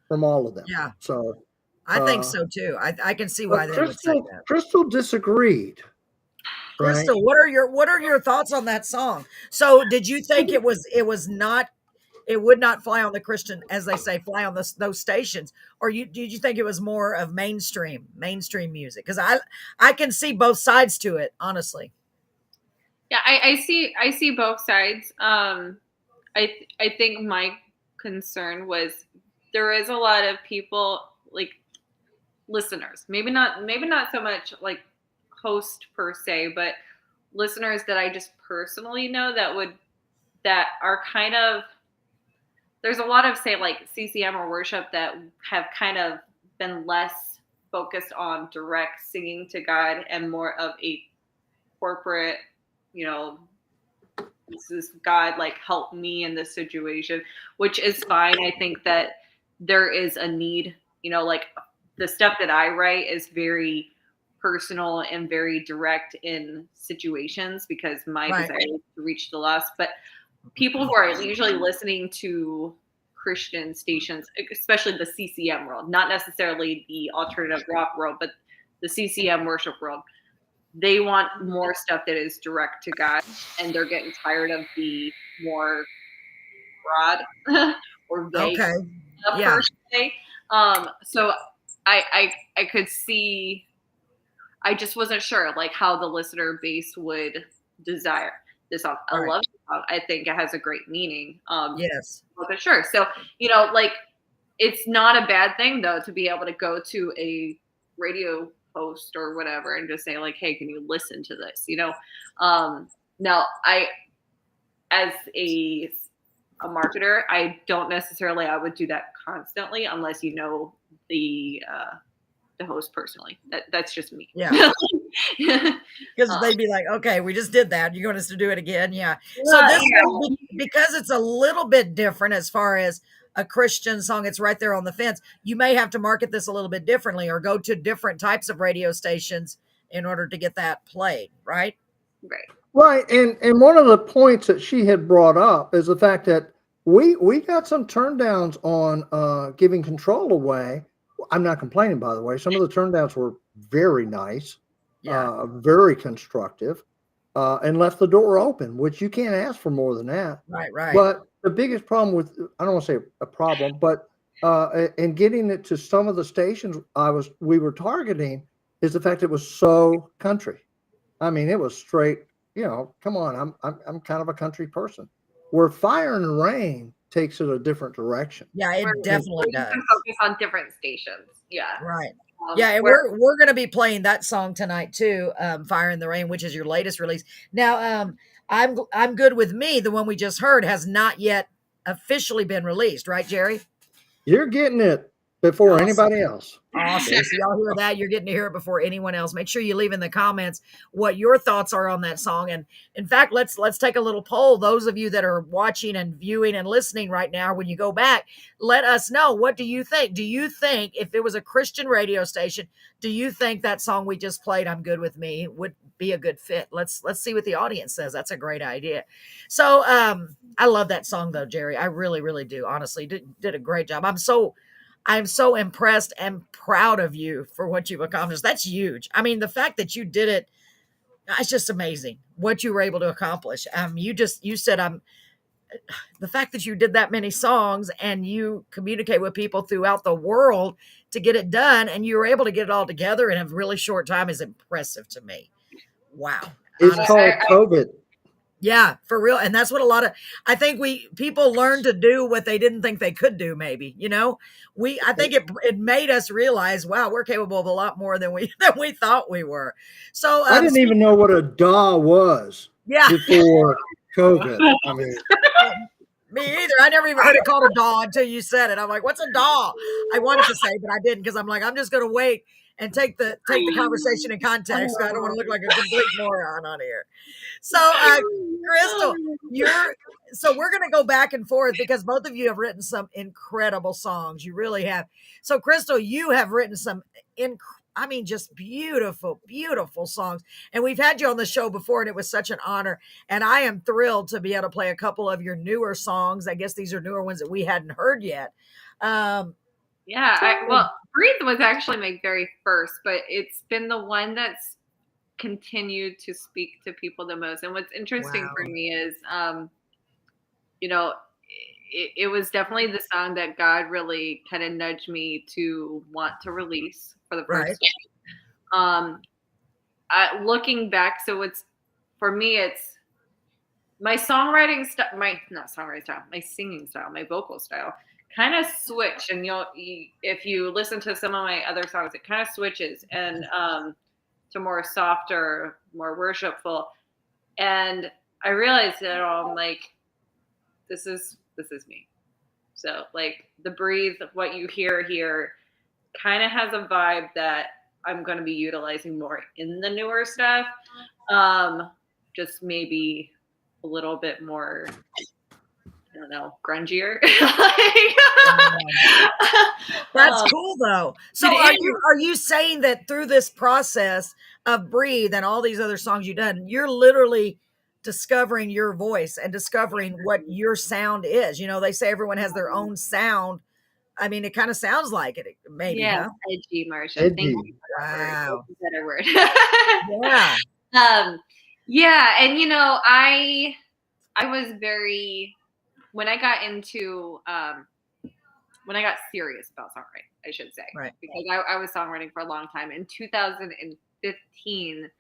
from all of them.
Yeah,
So,
I think
uh,
so too. I can see
but
why they would say that.
Crystal disagreed, right?
Crystal, what are your thoughts on that song? So, did you think it would not fly on the Christian, as they say, fly on those stations, or did you think it was more of mainstream music? Because I can see both sides to it, honestly.
Yeah, I see both sides. I think my concern was there is a lot of people, like listeners, maybe not so much like host per se, but listeners that I just personally know that are kind of, there's a lot of, say, like CCM or worship that have kind of been less focused on direct singing to God and more of a corporate, you know, this is God, like, help me in this situation, which is fine. I think that there is a need, you know, like the stuff that I write is very personal and very direct in situations because my
Right.
desire is to reach the lost. But people who are usually listening to Christian stations, especially the CCM world, not necessarily the alternative rock world, but the CCM worship world, they want more stuff that is direct to God, and they're getting tired of the more broad or vague
Okay.
stuff
Yeah.
per se. So I could see. I just wasn't sure like how the listener base would desire this song. I
Right.
love the song. I think it has a great meaning.
Yes.
But sure. So you know, like it's not a bad thing though to be able to go to a radio host or whatever and just say like, hey, can you listen to this? You know, now I as a marketer, I don't necessarily I would do that constantly unless you know the host personally. That's just me.
Yeah. Because
Uh,
they'd be like, okay, we just did that. You want us to do it again? Yeah. So
yeah,
this one, because it's a little bit different as far as a Christian song, it's right there on the fence. You may have to market this a little bit differently or go to different types of radio stations in order to get that played, right?
right.
Right, and one of the points that she had brought up is the fact that we got some turndowns on giving control away. I'm not complaining, by the way. Some of the turndowns were very nice,
Yeah.
very constructive, and left the door open, which you can't ask for more than that.
Right. Right.
But the biggest problem with, I don't want to say a problem, but in getting it to some of the stations we were targeting is the fact it was so country. I mean, it was straight, come on, I'm kind of a country person. Where Fire and Rain takes it a different direction.
Yeah, it
And
definitely
We can
does.
focus on different stations. Yeah.
Right. Yeah, and
Where
we're gonna be playing that song tonight too, "Fire in the Rain," which is your latest release. Now, I'm good with me. The one we just heard has not yet officially been released, right, Jerry?
you're getting it before
Awesome.
anybody else.
Awesome. So y'all hear that? You're getting to hear it before anyone else. Make sure you leave in the comments what your thoughts are on that song. And in fact, let's take a little poll. Those of you that are watching and viewing and listening right now, when you go back, let us know, what do you think? Do you think if it was a Christian radio station, do you think that song we just played, "I'm Good with Me," would be a good fit? Let's see what the audience says. That's a great idea. So I love that song though, Jerry. I really, really do. Honestly, did a great job. I'm so impressed and proud of you for what you've accomplished. That's huge. I mean, the fact that you did it, it's just amazing what you were able to accomplish. You said, the fact that you did that many songs and you communicate with people throughout the world to get it done, and you were able to get it all together in a really short time is impressive to me. Wow.
It's
Honestly.
called COVID.
Yeah, for real. And that's what I think people learn to do what they didn't think they could do, maybe, I think it made us realize, wow, we're capable of a lot more than we thought we were. So,
I didn't even know what a DAW was
yeah,
before COVID. I mean,
me either. I never even heard it called a DAW until you said it. I'm like, what's a DAW? I wanted to say, but I didn't, because I'm like, I'm just going to wait and take the conversation in context. I don't want to look like a complete moron on here. So, Crystal, so we're going to go back and forth because both of you have written some incredible songs. You really have. So, Crystal, you have written some just beautiful, beautiful songs. And we've had you on the show before, and it was such an honor. And I am thrilled to be able to play a couple of your newer songs. I guess these are newer ones that we hadn't heard yet.
well, Breathe was actually my very first, but it's been the one that's continued to speak to people the most. And what's interesting for
Wow.
me is, it was definitely the song that God really kind of nudged me to want to release for the first time. Looking back, so for me, it's my songwriting style, not songwriting style, my singing style, my vocal style kind of switch. And if you listen to some of my other songs, it kind of switches and to more softer, more worshipful. And I realized that I'm like, this is me. So like the Breathe, what you hear here kind of has a vibe that I'm going to be utilizing more in the newer stuff. Just maybe a little bit more, I don't know, grungier.
That's
Um,
cool though. So
it
are
is.
you saying that through this process of Breathe and all these other songs you've done, you're literally discovering your voice and discovering what your sound is? They say everyone has their own sound. I mean, it kind of sounds like it, maybe,
Yeah,
huh?
edgy, Marsha. Thank
Edgy.
you for that word.
Wow.
That's a better word.
Yeah.
um, yeah, and I was very when I got into when I got serious about songwriting, I should say,
Right.
because I was songwriting for a long time. In 2015,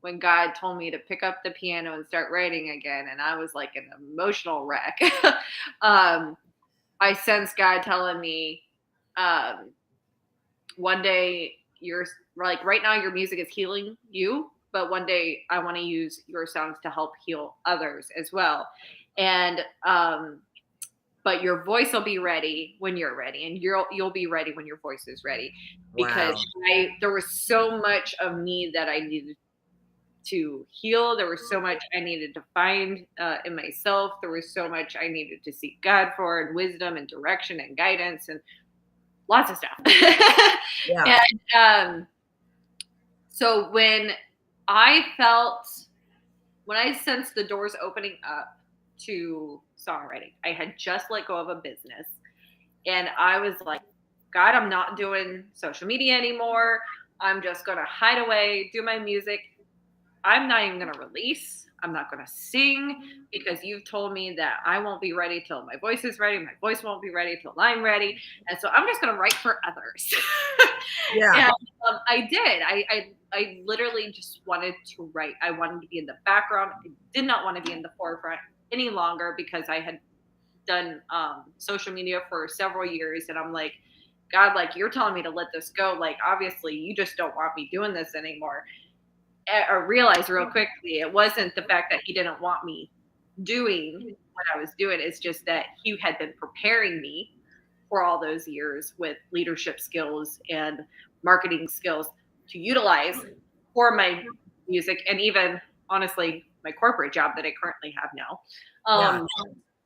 when God told me to pick up the piano and start writing again, and I was like an emotional wreck, I sensed God telling me, um, one day you're like right now your music is healing you, but one day I want to use your songs to help heal others as well. And but your voice will be ready when you're ready, and you'll be ready when your voice is ready, because
Wow.
there was so much of me that I needed to heal. There was so much I needed to find in myself. There was so much I needed to seek God for, and wisdom and direction and guidance and lots of stuff.
Yeah.
And so when I sensed the doors opening up to songwriting, I had just let go of a business, and I was like, God, I'm not doing social media anymore. I'm just going to hide away, do my music. I'm not even going to release. I'm not going to sing, because you've told me that I won't be ready till my voice is ready. My voice won't be ready till I'm ready. And so I'm just going to write for others.
Yeah.
And I did. I literally just wanted to write. I wanted to be in the background. I did not want to be in the forefront any longer, because I had done social media for several years. And I'm like, God, like, you're telling me to let this go. Like, obviously, you just don't want me doing this anymore. I realized real quickly it wasn't the fact that he didn't want me doing what I was doing. It's just that he had been preparing me for all those years with leadership skills and marketing skills to utilize for my music, and even honestly my corporate job that I currently have now.
Yeah.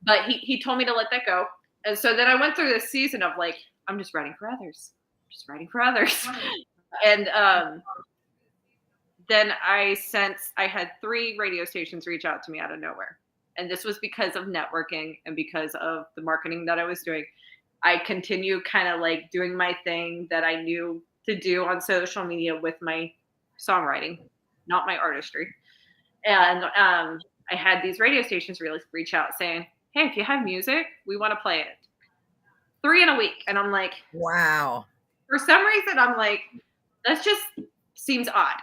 But he told me to let that go. And so then I went through this season of like, I'm just writing for others, just writing for others. And then I had 3 radio stations reach out to me out of nowhere. And this was because of networking and because of the marketing that I was doing. I continue kind of like doing my thing that I knew to do on social media with my songwriting, not my artistry. And I had these radio stations really reach out saying, hey, if you have music, we want to play it. 3 in a week. And I'm like,
Wow.
for some reason, I'm like, that just seems odd.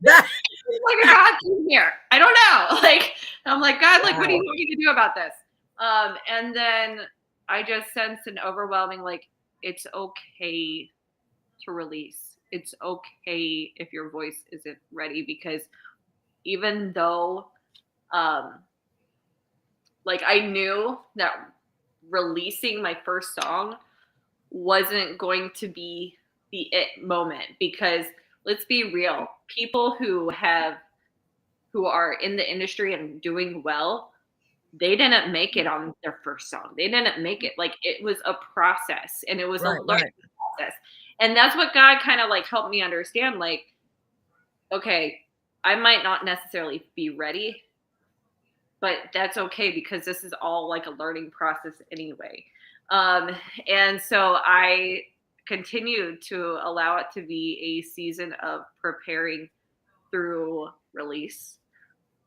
Yeah.
Like a God thing here. I don't know. Like, I'm like, God, like, what do you
Wow.
want me to do about this? And then I just sensed an overwhelming, like, it's okay to release. It's okay if your voice isn't ready, because even though, like, I knew that releasing my first song wasn't going to be the it moment, because let's be real, people who are in the industry and doing well, they didn't make it on their first song. They didn't make it. Like, it was a process, and it was a
Right.
learning
Right.
process. And that's what God kind of like helped me understand. Like, okay, I might not necessarily be ready, but that's okay, because this is all like a learning process anyway. And so I continued to allow it to be a season of preparing through release,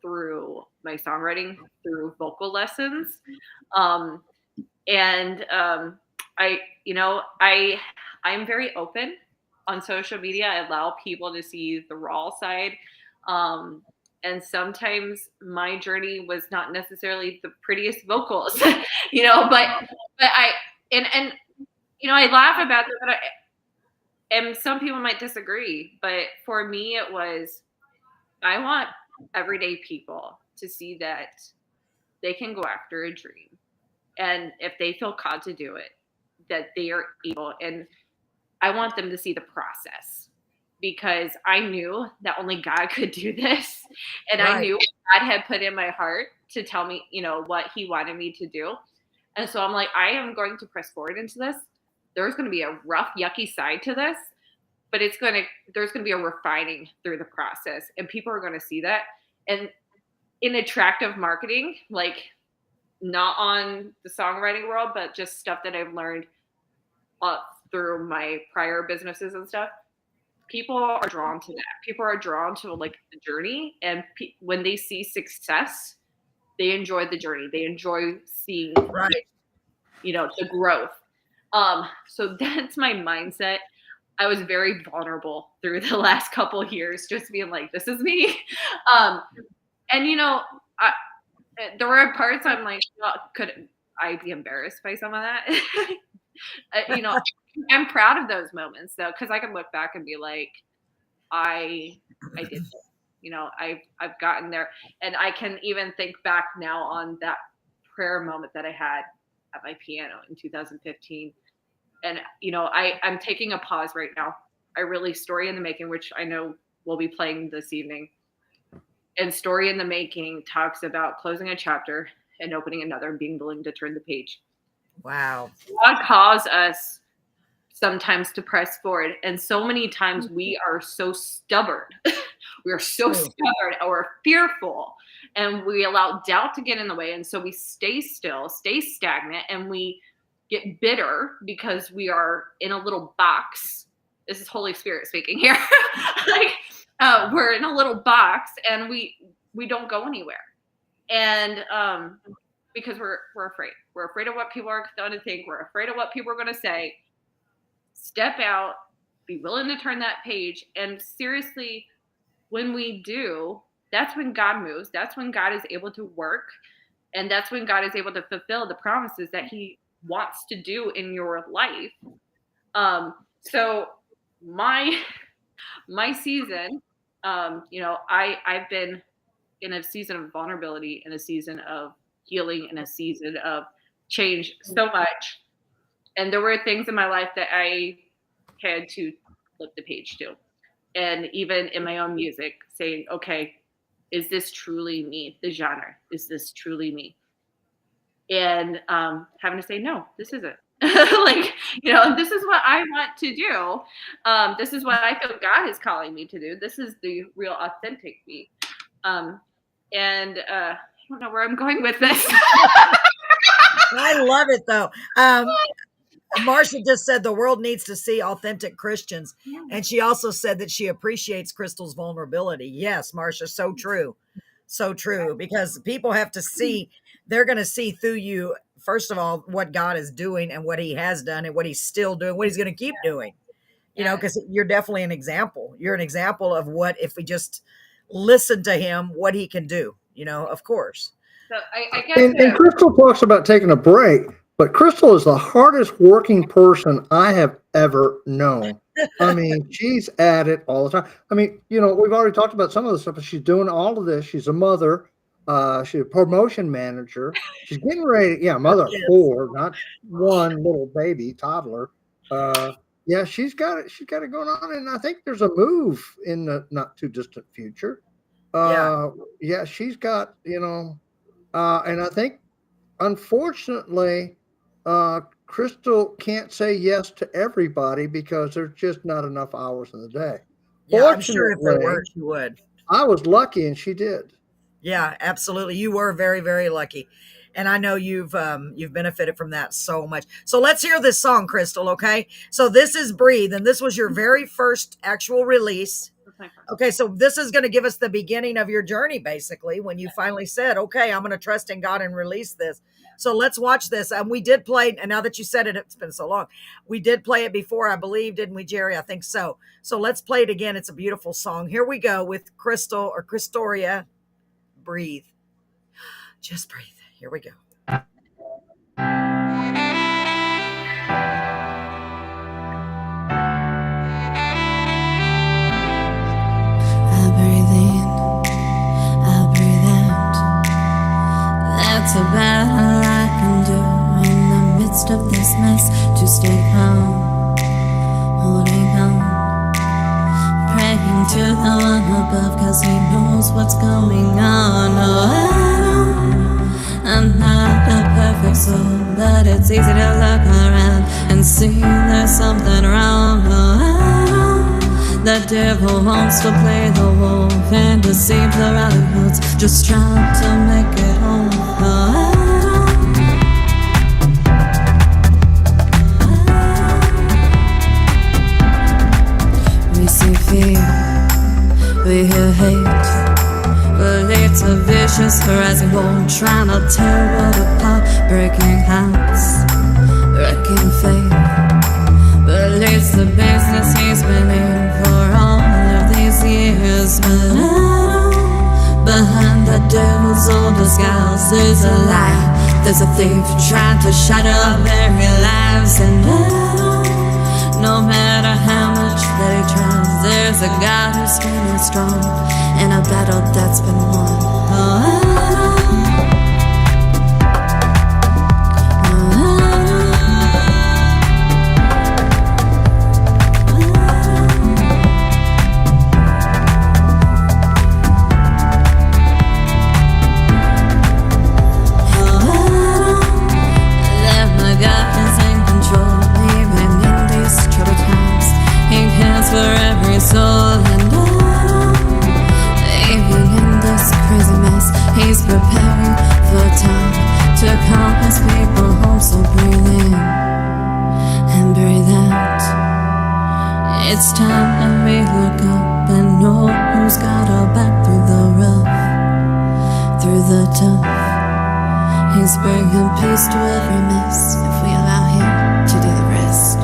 through my songwriting, through vocal lessons. Um, and I, I'm very open on social media. I allow people to see the raw side. Um, and sometimes my journey was not necessarily the prettiest vocals, but I laugh about it, and some people might disagree, but for me, it was, I want everyday people to see that they can go after a dream. And if they feel called to do it, that they are able. And I want them to see the process, because I knew that only God could do this. And I
Right.
knew God had put in my heart to tell me, what he wanted me to do. And so I'm like, I am going to press forward into this. There's going to be a rough, yucky side to this, but there's going to be a refining through the process, and people are going to see that. And in attractive marketing, like not on the songwriting world, but just stuff that I've learned through my prior businesses and stuff, people are drawn to that. People are drawn to like the journey, and when they see success, they enjoy the journey. They enjoy seeing,
Right.
The growth. So that's my mindset. I was very vulnerable through the last couple of years, just being like, this is me. And there were parts I'm like, could I be embarrassed by some of that? I'm proud of those moments though, because I can look back and be like, I did this. I've gotten there, and I can even think back now on that prayer moment that I had at my piano in 2015. And I'm taking a pause right now. I released Story in the Making, which I know we'll be playing this evening. And Story in the Making talks about closing a chapter and opening another and being willing to turn the page.
Wow.
God calls us sometimes to press forward. And so many times we are so stubborn. We are so stubborn or fearful, and we allow doubt to get in the way. And so we stay still, stay stagnant, and we get bitter because we are in a little box. This is Holy Spirit speaking here. We're in a little box, and we don't go anywhere. And because we're afraid. We're afraid of what people are going to think. We're afraid of what people are going to say. Step out, be willing to turn that page. And seriously, when we do, that's when God moves. That's when God is able to work. And that's when God is able to fulfill the promises that he wants to do in your life. So my season, I've been in a season of vulnerability, in a season of healing, in a season of change so much. And there were things in my life that I had to flip the page to. And even in my own music, saying, okay, is this truly me? The genre, is this truly me? And having to say, no, this isn't. This is what I want to do. This is what I feel God is calling me to do. This is the real authentic me. I don't know where I'm going with this.
I love it though. Marsha just said the world needs to see authentic Christians. And she also said that she appreciates Crystal's vulnerability. Yes, Marsha, so true. So true. Because people have to see, they're going to see through you, first of all, what God is doing and what he has done and what he's still doing, what he's going to keep doing. Because you're definitely an example. You're an example of what, if we just listen to him, what he can do, of course.
So I guess.
And Crystal talks about taking a break. But Crystal is the hardest working person I have ever known. I mean, she's at it all the time. I mean, we've already talked about some of the stuff, but she's doing all of this. She's a mother. She's a promotion manager. She's getting ready. Yeah, mother of 4, not one little baby toddler. She's got it. She's got it going on. And I think there's a move in the not too distant future. She's got, and I think, unfortunately, Crystal can't say yes to everybody because there's just not enough hours in the day.
Yeah, I'm sure if there were, she would.
I was lucky, and she did.
Yeah, absolutely. You were very, very lucky. And I know you've benefited from that so much. So let's hear this song, Crystal, okay? So this is Breathe, and this was your very first actual release. Okay, so this is going to give us the beginning of your journey, basically, when you finally said, okay, I'm going to trust in God and release this. So let's watch this. We did play, and now that you said it, it's been so long. We did play it before, I believe, didn't we, Jerry? I think so. So let's play it again. It's a beautiful song. Here we go with Crystal or Crystoria. Breathe. Just breathe. Here we go.
That's about all I can do in the midst of this mess, to stay calm, holding on, praying to the one above, cause he knows what's going on. Oh, I'm not a perfect soul, but it's easy to look around and see there's something wrong. Oh, the devil wants to play the wolf and deceive the rallies, just trying to make it home. Oh, we see fear, we hear hate, but it's a vicious rising bone trying to tear it apart, breaking hearts, wrecking faith. But it's the business he's been in for all of these years. But I know behind the devil's old disguise there's a lie, there's a thief trying to shatter our very lives. And I know no matter how much that he tries, there's a God who's standing strong in a battle that's been won. Oh, for every soul, and even in this crazy mess, he's preparing for time to call his people home. So breathe in and breathe out. It's time that we look up and know who's got our back through the rough, through the tough. He's bringing peace to every mess if we allow him to do the rest.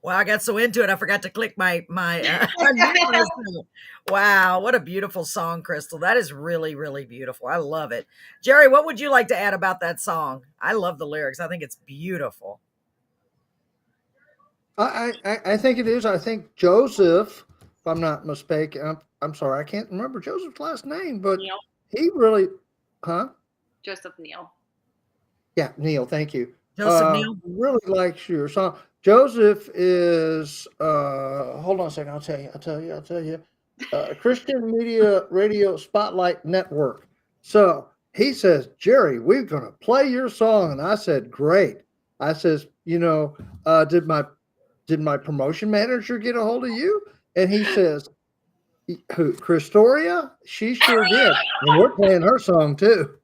Wow, I got so into it, I forgot to click my unmute button. Wow, what a beautiful song, Crystal. That is really, really beautiful. I love it. Jerry, what would you like to add about that song? I love the lyrics. I think it's beautiful.
I think it is. I think Joseph, if I'm not mistaken, I'm sorry, I can't remember Joseph's last name, but
Neil.
he really, huh?
Joseph Neal.
Yeah, Neil, thank you.
Joseph Neal?
Really likes your song. Joseph is, hold on a second, I'll tell you. Christian Media Radio Spotlight Network. So he says, Jerry, we're going to play your song. And I said, great. I says, did my promotion manager get a hold of you? And he says, who, Crystoria? She sure did. And we're playing her song too.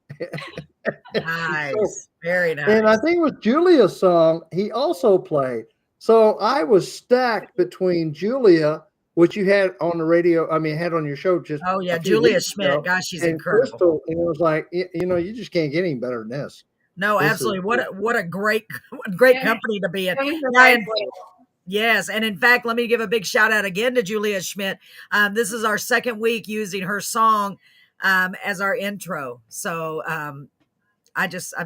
Nice. Very nice.
And I think with Julia's song, he also played. So I was stacked between Julia, which you had on the radio, had on your show just.
Oh, yeah.
a few
Julia
weeks
Schmidt.
ago,
Gosh, she's
and
incredible.
Crystal, and it was like, you just can't get any better than this.
No,
This
absolutely.
is-
What a great
Yeah.
company to be in.
It was the
Yeah,
right
and-
way.
Yes, and in fact, let me give a big shout out again to Julia Schmidt. This is our second week using her song as our intro. So I'm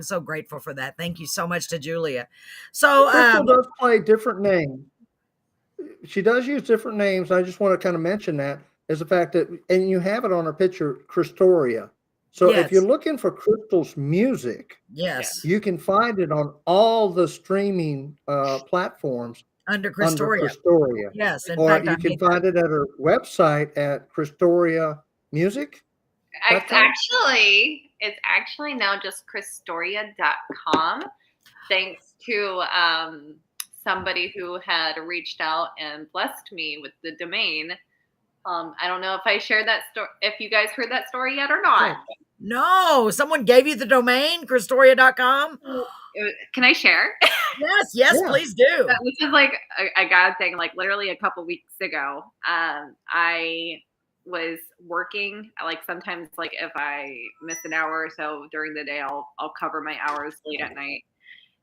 so grateful for that. Thank you so much to Julia. So
Crystal does play different names. She does use different names. I just want to kind of mention that as the fact that, and you have it on her picture, Crystoria. So
Yes.
if you're looking for Crystal's music,
yes,
you can find it on all the streaming platforms
under
under
Crystoria.
Crystoria.
Yes, in
Or
fact, I
you can
made
find it at her website at Crystoria Music.
It's actually now just Crystoria.com, thanks to somebody who had reached out and blessed me with the domain. I don't know if I shared that story, if you guys heard that story yet or not.
No, someone gave you the domain, Crystoria.com?
Can I share?
Yes,
Yeah.
please do.
This is like a God thing. Like literally a couple weeks ago, I was working. Like sometimes, like if I miss an hour or so during the day, I'll cover my hours late at night.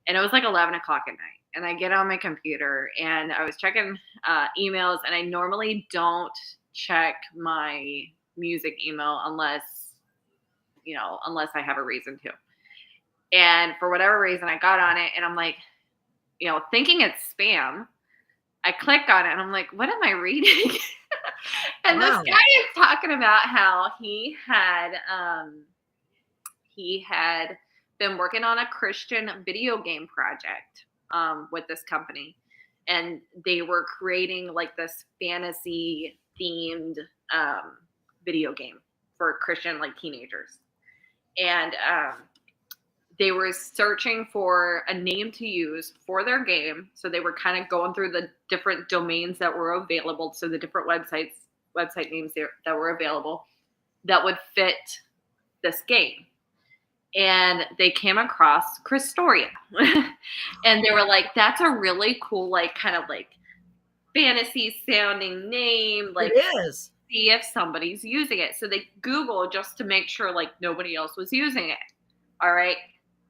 And it was like 11 o'clock at night, and I get on my computer and I was checking emails. And I normally don't check my music email unless I have a reason to. And for whatever reason, I got on it and I'm like, thinking it's spam. I click on it and I'm like, what am I reading? And this
Wow.
guy is talking about how he had been working on a Christian video game project with this company, and they were creating like this fantasy themed video game for Christian like teenagers, and they were searching for a name to use for their game. So they were kind of going through the different domains that were available, so the different website names that were available that would fit this game. And they came across Crystoria. And they were like, that's a really cool, like kind of like fantasy sounding name. Like,
It is.
see if somebody's using it. So they Googled just to make sure like nobody else was using it. All right.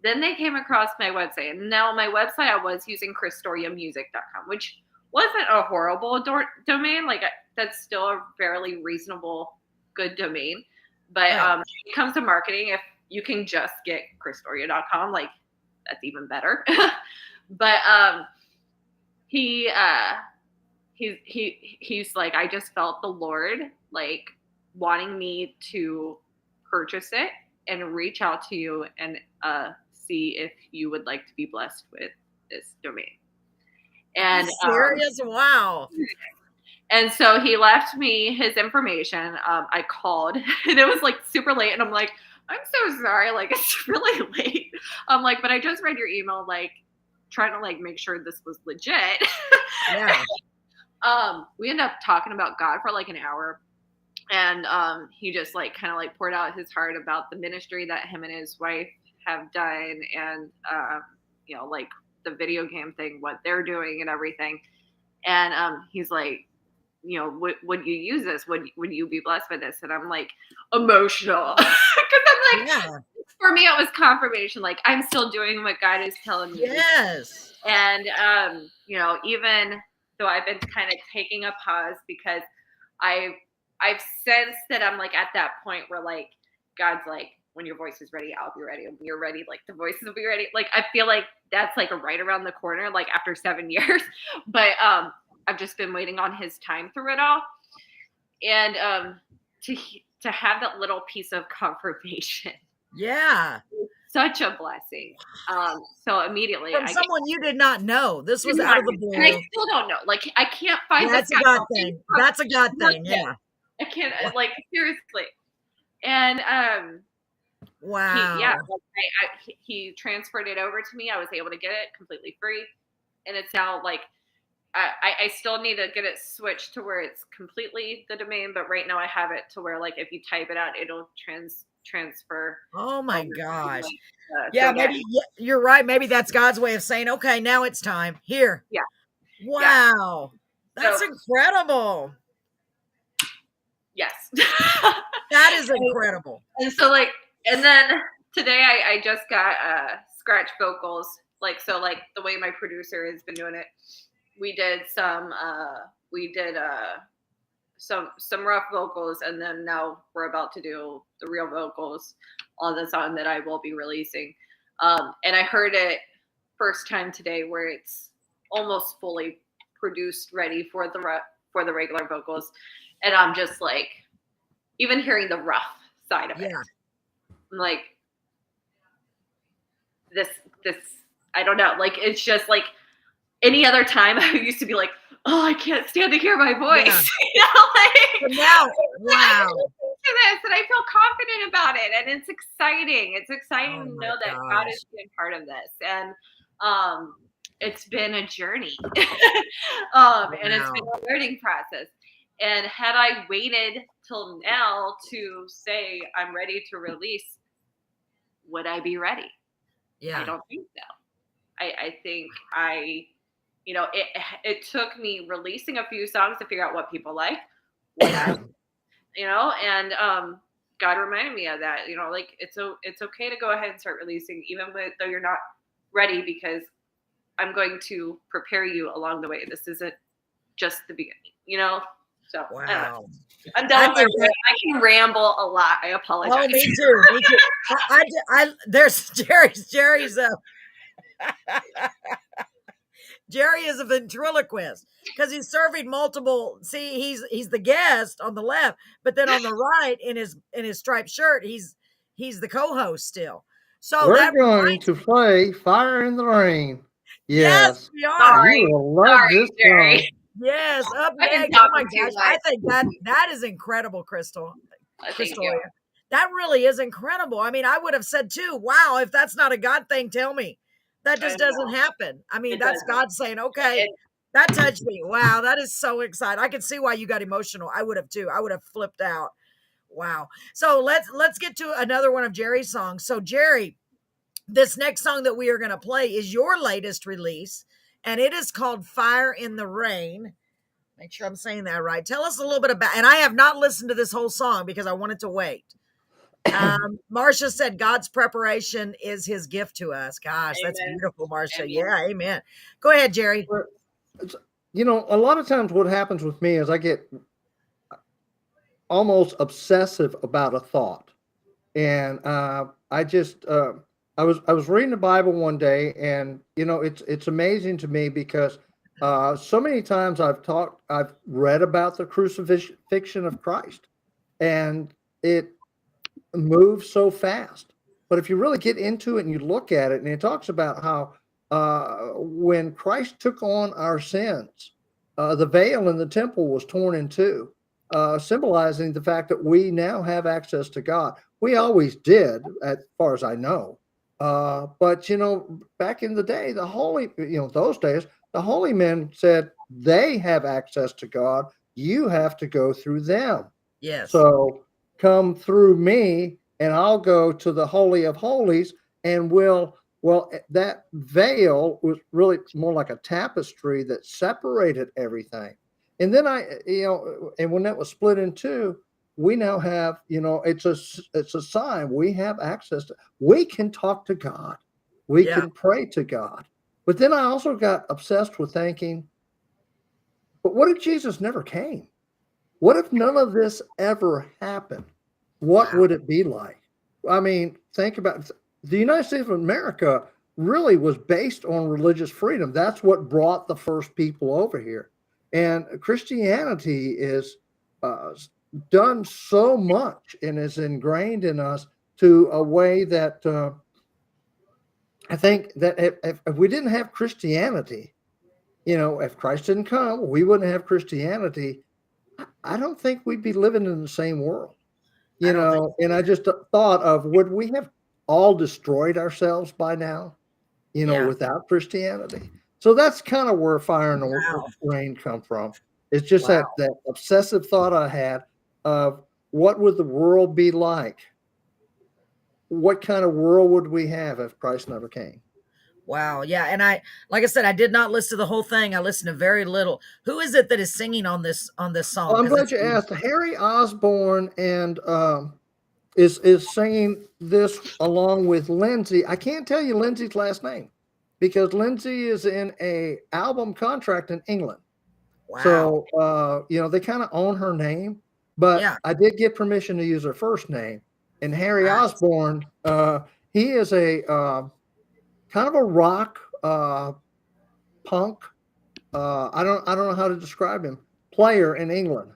Then they came across my website. And now on my website, I was using CrystoriaMusic.com, which wasn't a horrible domain. Like that's still a fairly reasonable, good domain. But
Right.
when it comes to marketing, if you can just get Crystoria.com, like that's even better. But he's like, I just felt the Lord like wanting me to purchase it and reach out to you and see if you would like to be blessed with this domain. And
Serious? Wow.
and so he left me his information. I called and it was like super late, and I'm like, I'm so sorry, like it's really late. I'm like, but I just read your email, like trying to like make sure this was legit.
Yeah.
We ended up talking about God for like an hour, and he just like kind of like poured out his heart about the ministry that him and his wife have done, and you know, like the video game thing, what they're doing and everything. And he's like, you know, would you use this? Would you be blessed by this? And I'm like emotional because I'm like,
Yeah.
for me, it was confirmation. Like I'm still doing what God is telling me.
Yes.
And you know, even though I've been kind of taking a pause because I've sensed that I'm like at that point where like God's like, when your voice is ready, I'll be ready. And when you're ready, like the voices will be ready. Like I feel like that's like right around the corner, like after 7 years. But I've just been waiting on his time through it all. And to have that little piece of confirmation,
Yeah.
such a blessing. So immediately
From someone you did not know. This was
did
out of
not-
the
and I
blue.
still don't know. Like I can't find
That's
this
a
guy
God
on
thing.
Facebook.
That's a God thing.
Yeah.
Yeah.
I can't like seriously. And
Wow.
he transferred it over to me. I was able to get it completely free, and it's now like I still need to get it switched to where it's completely the domain. But right now I have it to where like if you type it out, it'll transfer.
Oh my
over to,
gosh.
like,
Yeah,
so
maybe you're right. Maybe that's God's way of saying, okay, now it's time. Here.
Yeah.
Wow. That's
So-
incredible.
Yes.
That is incredible.
And so like, and then today I just got scratch vocals. Like, so like the way my producer has been doing it, we did some rough vocals, and then now we're about to do the real vocals on the song that I will be releasing. And I heard it first time today where it's almost fully produced, ready for the regular vocals. And I'm just like, even hearing the rough side of it,
Yeah.
I'm like, this, I don't know. Like, it's just like any other time I used to be like, oh, I can't stand to hear my voice.
Yeah.
You know, like,
But now, wow.
to this, and I feel confident about it, and it's exciting. It's exciting
Oh
to
my
know that God
gosh.
has been part of this, and it's been a journey, and it's been a learning process. And had I waited till now to say I'm ready to release, would I be ready?
Yeah.
I don't think so. I think you know, it took me releasing a few songs to figure out what people like, you know, and God reminded me of that. You know, like it's okay to go ahead and start releasing, even though you're not ready, because I'm going to prepare you along the way. This isn't just the beginning, you know. So I don't know.
Wow.
I'm done with my
think
rant. I can ramble a lot. I apologize.
Oh, me too. Me too. there's Jerry's Jerry is a ventriloquist because he's serving multiple. See, he's the guest on the left, but then on the right in his striped shirt, he's the co-host still. So
We're
that
going
reminds
to play Fire in the Rain.
yes,
Yes.
we are.
Sorry.
You will love
Sorry,
this
Jerry.
song.
Yes, up
I've been
next. Oh my
talking too
gosh, I
much.
think that is incredible, Crystal.
Thank you.
Crystoria. That really is incredible. I mean, I would have said too, wow, if that's not a God thing, tell me. That just
I
doesn't
know.
happen. I mean,
It
that's
doesn't.
God saying, okay,
It-
that touched me. Wow, that is so exciting. I can see why you got emotional. I would have too. I would have flipped out. Wow. So let's get to another one of Jerry's songs. So Jerry, this next song that we are going to play is your latest release, and it is called Fire in the Rain. Make sure I'm saying that right. Tell us a little bit about, and I have not listened to this whole song because I wanted to wait. Marcia said God's preparation is his gift to us. Gosh, that's
Amen.
beautiful, Marcia.
Amen.
Yeah, amen. Go ahead, Jerry.
You know, a lot of times what happens with me is I get almost obsessive about a thought. And I was reading the Bible one day, and you know, it's amazing to me because so many times I've read about the crucifixion of Christ, and it moves so fast. But if you really get into it and you look at it, and it talks about how when Christ took on our sins, the veil in the temple was torn in two, symbolizing the fact that we now have access to God. We always did, as far as I know. But you know, back in the day, those days, the holy men said they have access to God. You have to go through them.
Yes.
So come through me, and I'll go to the Holy of Holies, and that veil was really more like a tapestry that separated everything. And then and when that was split in two, we now have, it's a sign we have access to. We can talk to God. We can pray to God. But then I also got obsessed with thinking, but what if Jesus never came? What if none of this ever happened? What would it be like? I mean, think about the United States of America really was based on religious freedom. That's what brought the first people over here. And Christianity is done so much and is ingrained in us to a way that I think that if we didn't have Christianity, if Christ didn't come, we wouldn't have Christianity. I don't think we'd be living in the same world, and I just thought of, would we have all destroyed ourselves by now, without Christianity? So that's kind of where Fire in the Rain come from. It's just that obsessive thought I had of what would the world be like? What kind of world would we have if Christ never came?
Wow. Yeah. And like I said, I did not listen to the whole thing. I listened to very little. Who is it that is singing on this song?
Well, I'm glad you asked. Harry Osborne and is singing this along with Lindsay. I can't tell you Lindsay's last name because Lindsay is in a album contract in England.
Wow.
So they kind of own her name, but I did get permission to use her first name. And Harry Osborne, he is a kind of a rock punk. I don't know how to describe him. Player in England,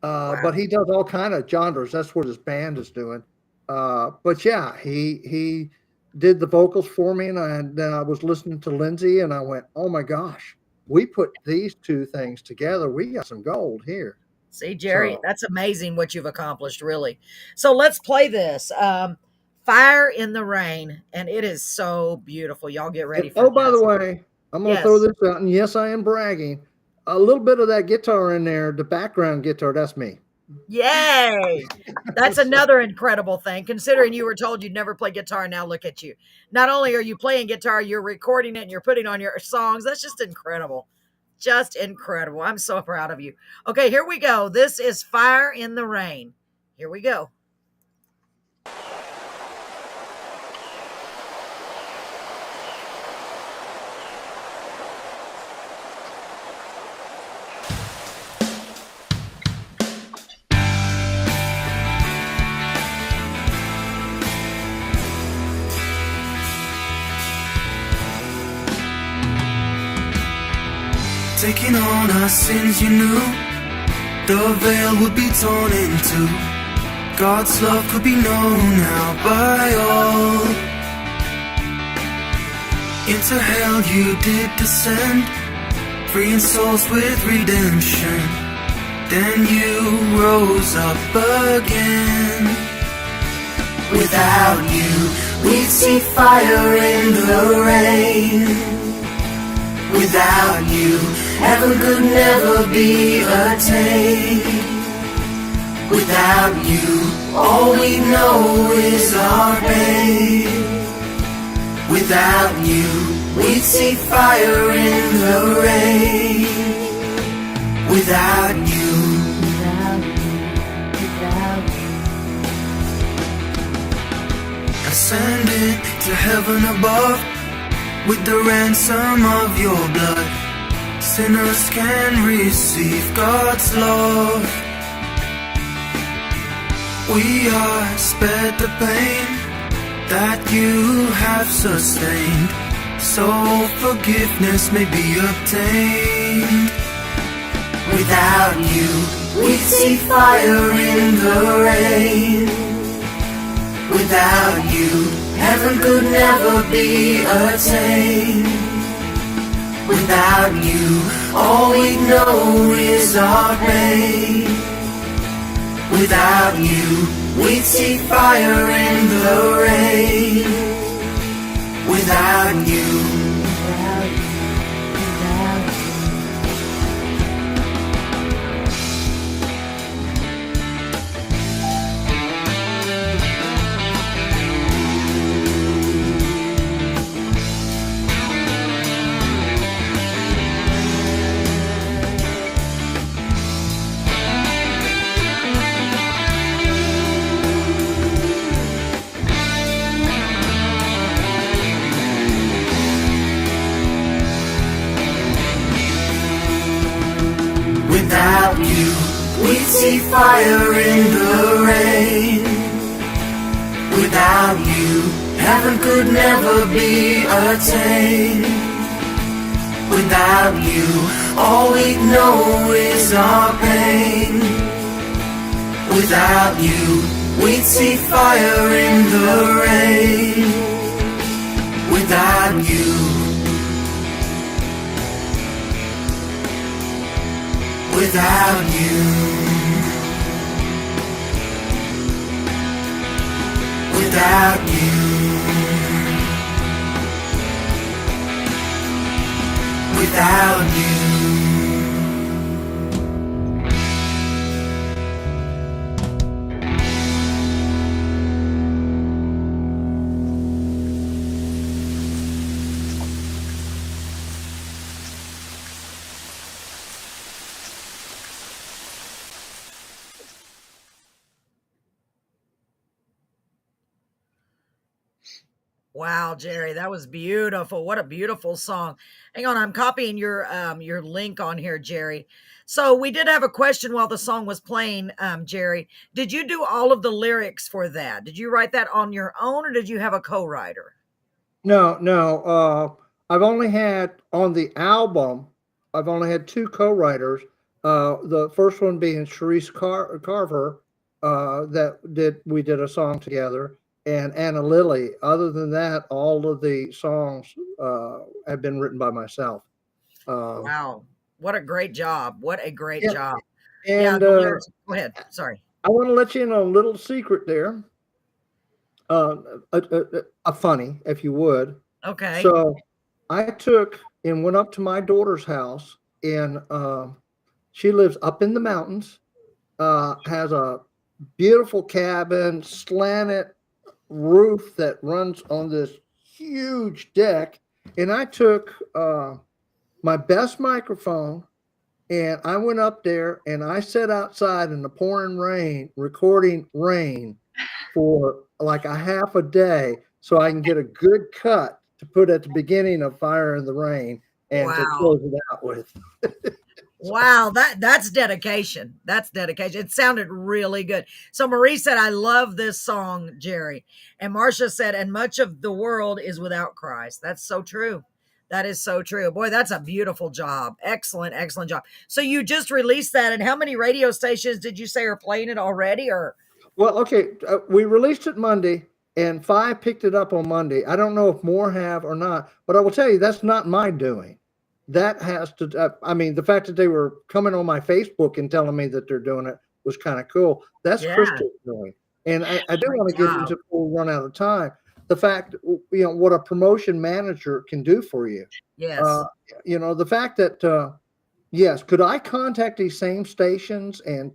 but he does all kind of genres. That's what his band is doing. But yeah, he did the vocals for me, and then I was listening to Lindsay, and I went, "Oh my gosh, we put these two things together. We got some gold here."
See, Jerry, that's amazing what you've accomplished, really. So let's play this. Fire in the Rain, and it is so beautiful. Y'all get ready for this.
Oh, by the way, I'm going to throw this out, and yes, I am bragging. A little bit of that guitar in there, the background guitar, that's me.
Yay! That's another incredible thing, considering you were told you'd never play guitar, and now look at you. Not only are you playing guitar, you're recording it, and you're putting on your songs. That's just incredible. Just incredible. I'm so proud of you. Okay, here we go. This is Fire in the Rain. Here we go.
taking on our sins, you knew the veil would be torn in two. God's love could be known now by all. Into hell you did descend, freeing souls with redemption. Then you rose up again. Without you, we'd see fire in the rain. Without you, heaven could never be attained. Without you, all we know is our pain. Without you, we'd see fire in the rain. Without you, ascended to heaven above with the ransom of your blood. Sinners can receive God's love. We are spared the pain that you have sustained, so forgiveness may be obtained. Without you, we'd see fire in the rain. Without you, heaven could never be attained. Without you, all we know is our pain. Without you, we'd see fire in the rain. Without you, without you, we'd see fire in the rain. Without you, heaven could never be attained. Without you, all we know is our pain. Without you, we'd see fire in the rain. Without you, without you, without you, without you.
Wow, Jerry, that was beautiful. What a beautiful song. Hang on, I'm copying your link on here, Jerry. So we did have a question while the song was playing, Jerry. Did you do all of the lyrics for that? Did you write that on your own or did you have a co-writer?
No. I've only had on the album, I've only had two co-writers. The first one being Sharice Carver, we did a song together, and Anna Lilly. Other than that, all of the songs have been written by myself.
Wow. What a great job. What a great
Yeah,
job.
and
The lyrics. Go ahead. Sorry.
I want to let you in on a little secret there. A funny, if you would.
Okay.
So I took and went up to my daughter's house, and she lives up in the mountains, has a beautiful cabin, slanted roof that runs on this huge deck. And I took my best microphone and I went up there and I sat outside in the pouring rain, recording rain for like a half a day so I can get a good cut to put at the beginning of Fire in the Rain and to close it out with.
Wow, that's dedication. That's dedication. It sounded really good. So Marie said, I love this song, Jerry. And Marcia said, and much of the world is without Christ. That's so true. That is so true. Boy, that's a beautiful job. Excellent, excellent job. So you just released that, and how many radio stations did you say are playing it already? Or
Well, okay, we released it Monday, and 5 picked it up on Monday. I don't know if more have or not, but I will tell you that's not my doing. That has to. I mean, the fact that they were coming on my Facebook and telling me that they're doing it was kind of cool. That's
yeah,
Crystal's doing, and I do
great
want to get
job.
into before we run out of time. The fact, what a promotion manager can do for you.
Yes,
The fact that yes, could I contact these same stations and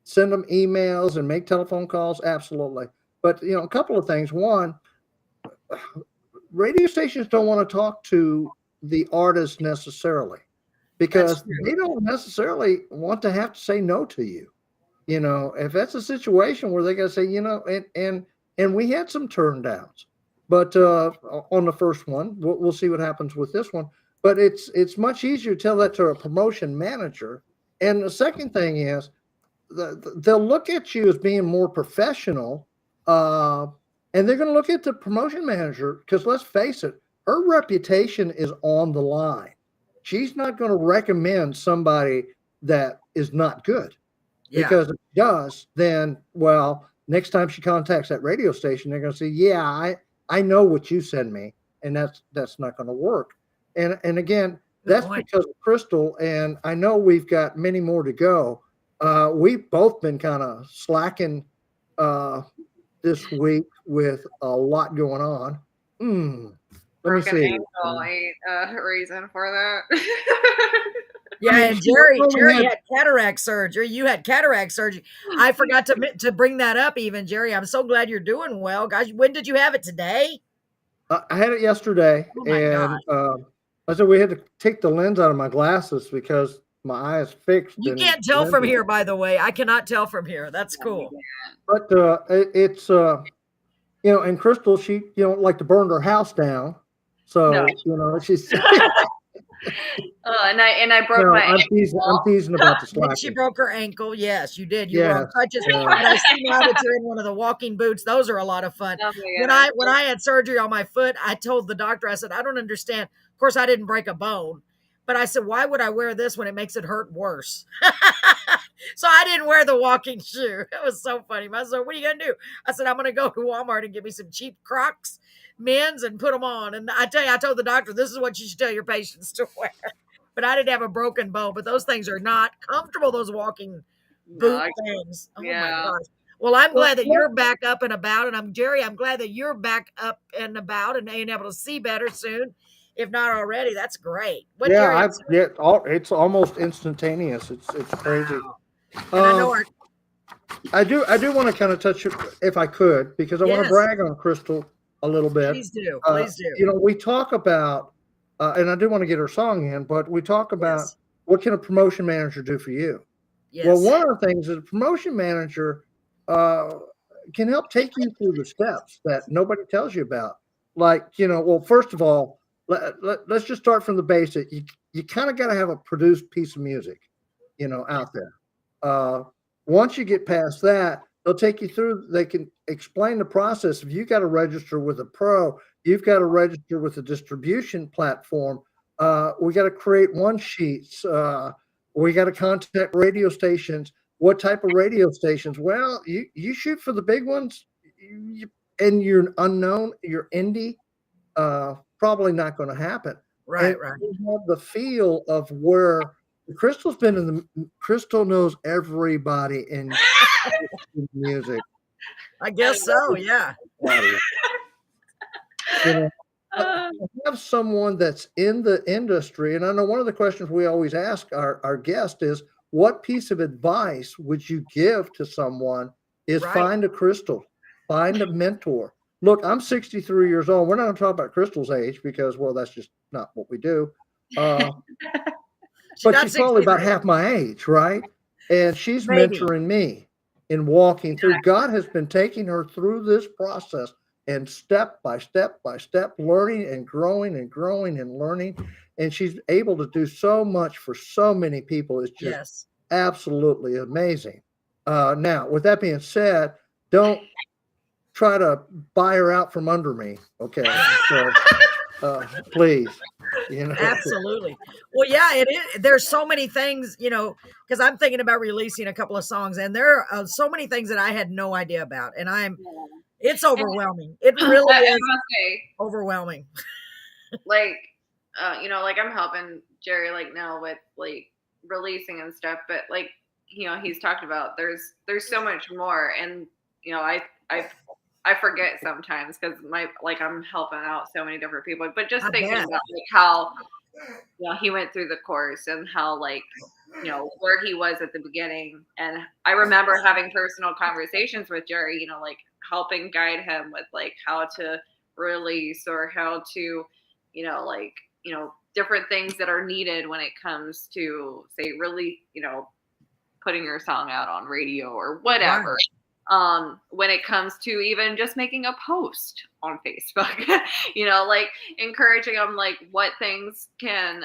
send them emails and make telephone calls? Absolutely. But a couple of things. One, radio stations don't want to talk to the artist necessarily because
true.
they don't necessarily want to have to say no to you. If that's a situation where they got to say, and we had some turn downs, but on the first one, we'll see what happens with this one. But it's much easier to tell that to a promotion manager. And the second thing is they'll look at you as being more professional, and they're going to look at the promotion manager because let's face it, her reputation is on the line. She's not going to recommend somebody that is not good.
Yeah.
Because if she does, then, well, next time she contacts that radio station, they're going to say, yeah, I know what you send me, and that's not going to work. And again, that's because of Crystal, and I know we've got many more to go. We've both been kind of slacking this week with a lot going on. Let me
Broken
see.
ankle ain't a reason for that.
Yeah, and Jerry had cataract surgery. You had cataract surgery. I forgot to bring that up even, Jerry. I'm so glad you're doing well. Guys, when did you have it today?
I had it yesterday,
Oh my
and I said we had to take the lens out of my glasses because my eye is fixed.
You can't tell from here, by the way. I cannot tell from here. That's cool.
But it's and Crystal, she like to burn her house down, so she's.
And I broke my ankle.
I'm teasing about the slacking.
She broke her ankle. Yes, you did. You were on crutches. But I see now that you're in one of the walking boots. Those are a lot of fun.
Oh
when I had surgery on my foot, I told the doctor, I said, I don't understand. Of course, I didn't break a bone, but I said, why would I wear this when it makes it hurt worse? So I didn't wear the walking shoe. It was so funny. I said, what are you going to do? I said, I'm going to go to Walmart and get me some cheap Crocs men's and put them on. And I told the doctor, this is what you should tell your patients to wear. But I didn't have a broken bone. But those things are not comfortable, those walking boot things. Oh, my gosh. Well, I'm glad that you're back up and about. And I'm glad that you're back up and about and being able to see better soon. If not already, that's great.
It's almost instantaneous. It's crazy.
Wow.
I do want to kind of touch it if I could, because I want to brag on Crystal a little bit.
Please do. Please do.
We talk about, and I do want to get her song in, but we talk about what can a promotion manager do for you? Yes. Well, one of the things is a promotion manager can help take you through the steps that nobody tells you about. Like, well, first of all, let's just start from the basic. You kind of got to have a produced piece of music, out there. Once you get past that, they'll take you through. They can explain the process. If you got to register with a pro, you've got to register with a distribution platform. We got to create one sheets. We got to contact radio stations. What type of radio stations? Well, you shoot for the big ones, and you're unknown. You're indie. Probably not going to happen.
Right.
You have the feel of where Crystal's been Crystal knows everybody in music.
I guess so. Yeah.
Have someone that's in the industry, and I know one of the questions we always ask our guest is, what piece of advice would you give to someone? Find a Crystal, find a mentor. Look, I'm 63 years old. We're not going to talk about Crystal's age because, well, that's just not what we do. But she's probably about half my age, right? And she's mentoring me in walking through. God has been taking her through this process and step by step by step, learning and growing and growing and learning. And she's able to do so much for so many people. It's just absolutely amazing. Now, with that being said, don't try to buy her out from under me. Okay. So, Please, you know.
Absolutely. Well, yeah, it is. There's so many things, because I'm thinking about releasing a couple of songs, and there are so many things that I had no idea about, and it's
And
overwhelming. It
I
really is
must say,
overwhelming.
like, like I'm helping Jerry like now with like releasing and stuff, but like, he's talked about there's so much more, and I I forget sometimes because I'm helping out so many different people, but just
I
thinking
bet.
about like how he went through the course and how like where he was at the beginning, and I remember having personal conversations with Jerry, like helping guide him with like how to release or how to like different things that are needed when it comes to say really putting your song out on radio or whatever.
Right.
When it comes to even just making a post on Facebook, like encouraging them, like what things can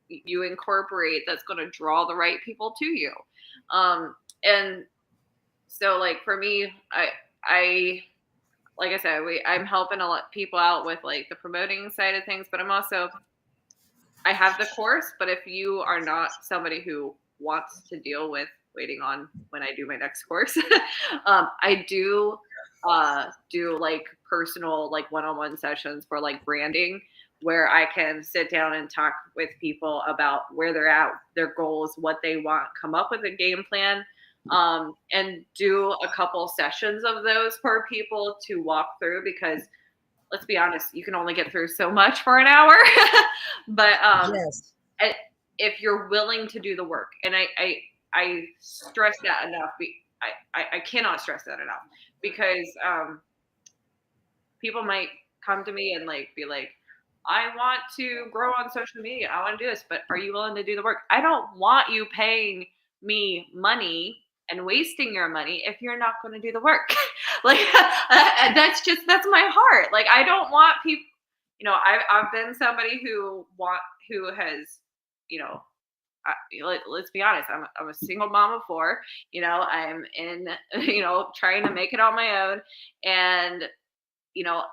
you incorporate that's going to draw the right people to you. And so like for me, I like I said, I'm helping a lot of people out with like the promoting side of things, but I have the course, but if you are not somebody who wants to deal with waiting on when I do my next course, I do do like personal, like one-on-one sessions for like branding, where I can sit down and talk with people about where they're at, their goals, what they want, come up with a game plan, and do a couple sessions of those for people to walk through, because let's be honest, you can only get through so much for an hour. But
Yes.
if you're willing to do the work, and I stress that enough. I cannot stress that enough, because people might come to me and like be like, I want to grow on social media. I want to do this, but are you willing to do the work? I don't want you paying me money and wasting your money if you're not going to do the work. Like that's my heart. Like I don't want people. I've been somebody who has, let's be honest. I'm a single mom of four. I'm in, trying to make it on my own, and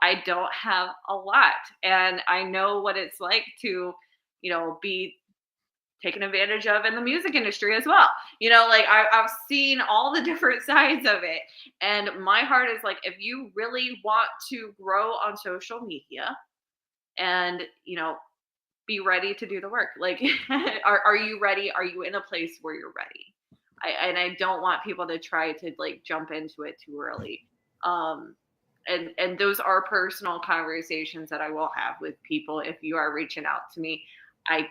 I don't have a lot, and I know what it's like to, be taken advantage of in the music industry as well. Like I've seen all the different sides of it, and my heart is like, if you really want to grow on social media, and be ready to do the work. Like, are you ready? Are you in a place where you're ready? I don't want people to try to like jump into it too early. And those are personal conversations that I will have with people. If you are reaching out to me, I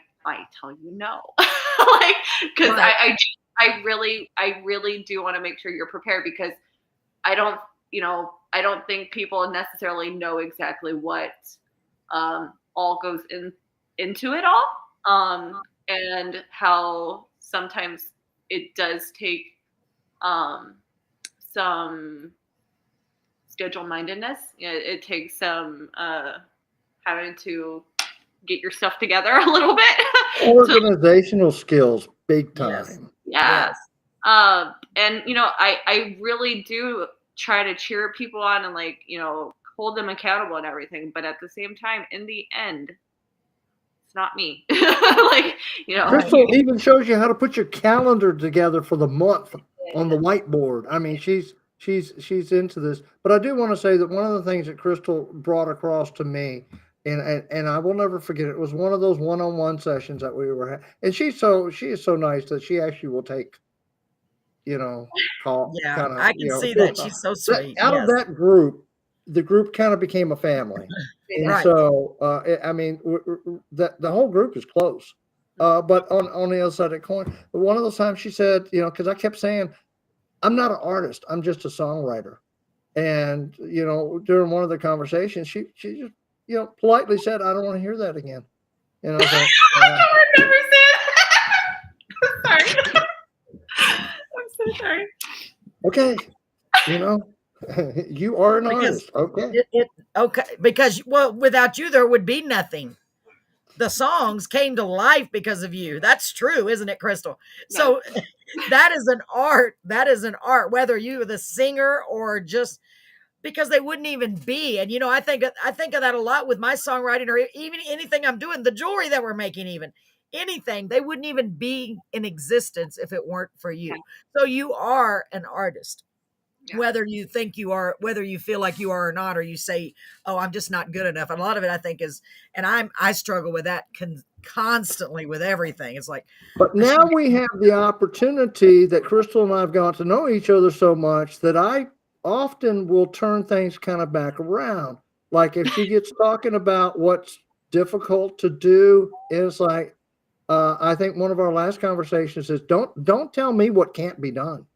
tell you no, like, because
Right.
I really do want to make sure you're prepared, because I don't think people necessarily know exactly what all goes into it all, and how sometimes it does take some schedule mindedness. It takes some having to get your stuff together a little bit.
Organizational skills, big
Yes.
time.
Yeah.
Yes.
And I really do try to cheer people on and like, hold them accountable and everything. But at the same time, in the end, it's not me. Like,
Crystal even shows you how to put your calendar together for the month on the whiteboard. I mean, she's into this. But I do want to say that one of the things that Crystal brought across to me, and I will never forget it, was one of those one-on-one sessions that we were having. And she is so nice that she actually will take, call
Yeah.
kind of,
I can see
feel
that.
stuff.
She's so sweet.
Out of
Yes.
that group, the group kind of became a family. And
Right.
so, I mean, the whole group is close. But on the other side of the coin, one of those times she said, because I kept saying, I'm not an artist, I'm just a songwriter. And, during one of the conversations, she just, politely said, I don't want to hear that again. And I was like,
I've never said. Sorry. I'm so sorry.
okay, you are an artist. Okay.
Okay, because without you there would be nothing. The songs came to life because of you. That's true, isn't it, Crystal? So that is an art. That is an art, whether you are the singer or just because they wouldn't even be. And I think of that a lot with my songwriting, or even anything I'm doing, the jewelry that we're making, even anything, they wouldn't even be in existence if it weren't for you. So you are an artist.
Yeah.
Whether you think you are, whether you feel like you are or not, or you say, oh, I'm just not good enough. And a lot of it, I think, is, and I struggle with that constantly with everything. It's like,
But now we have the opportunity that Crystal and I have got to know each other so much that I often will turn things kind of back around. Like if she gets talking about what's difficult to do, it's like, I think one of our last conversations is don't tell me what can't be done.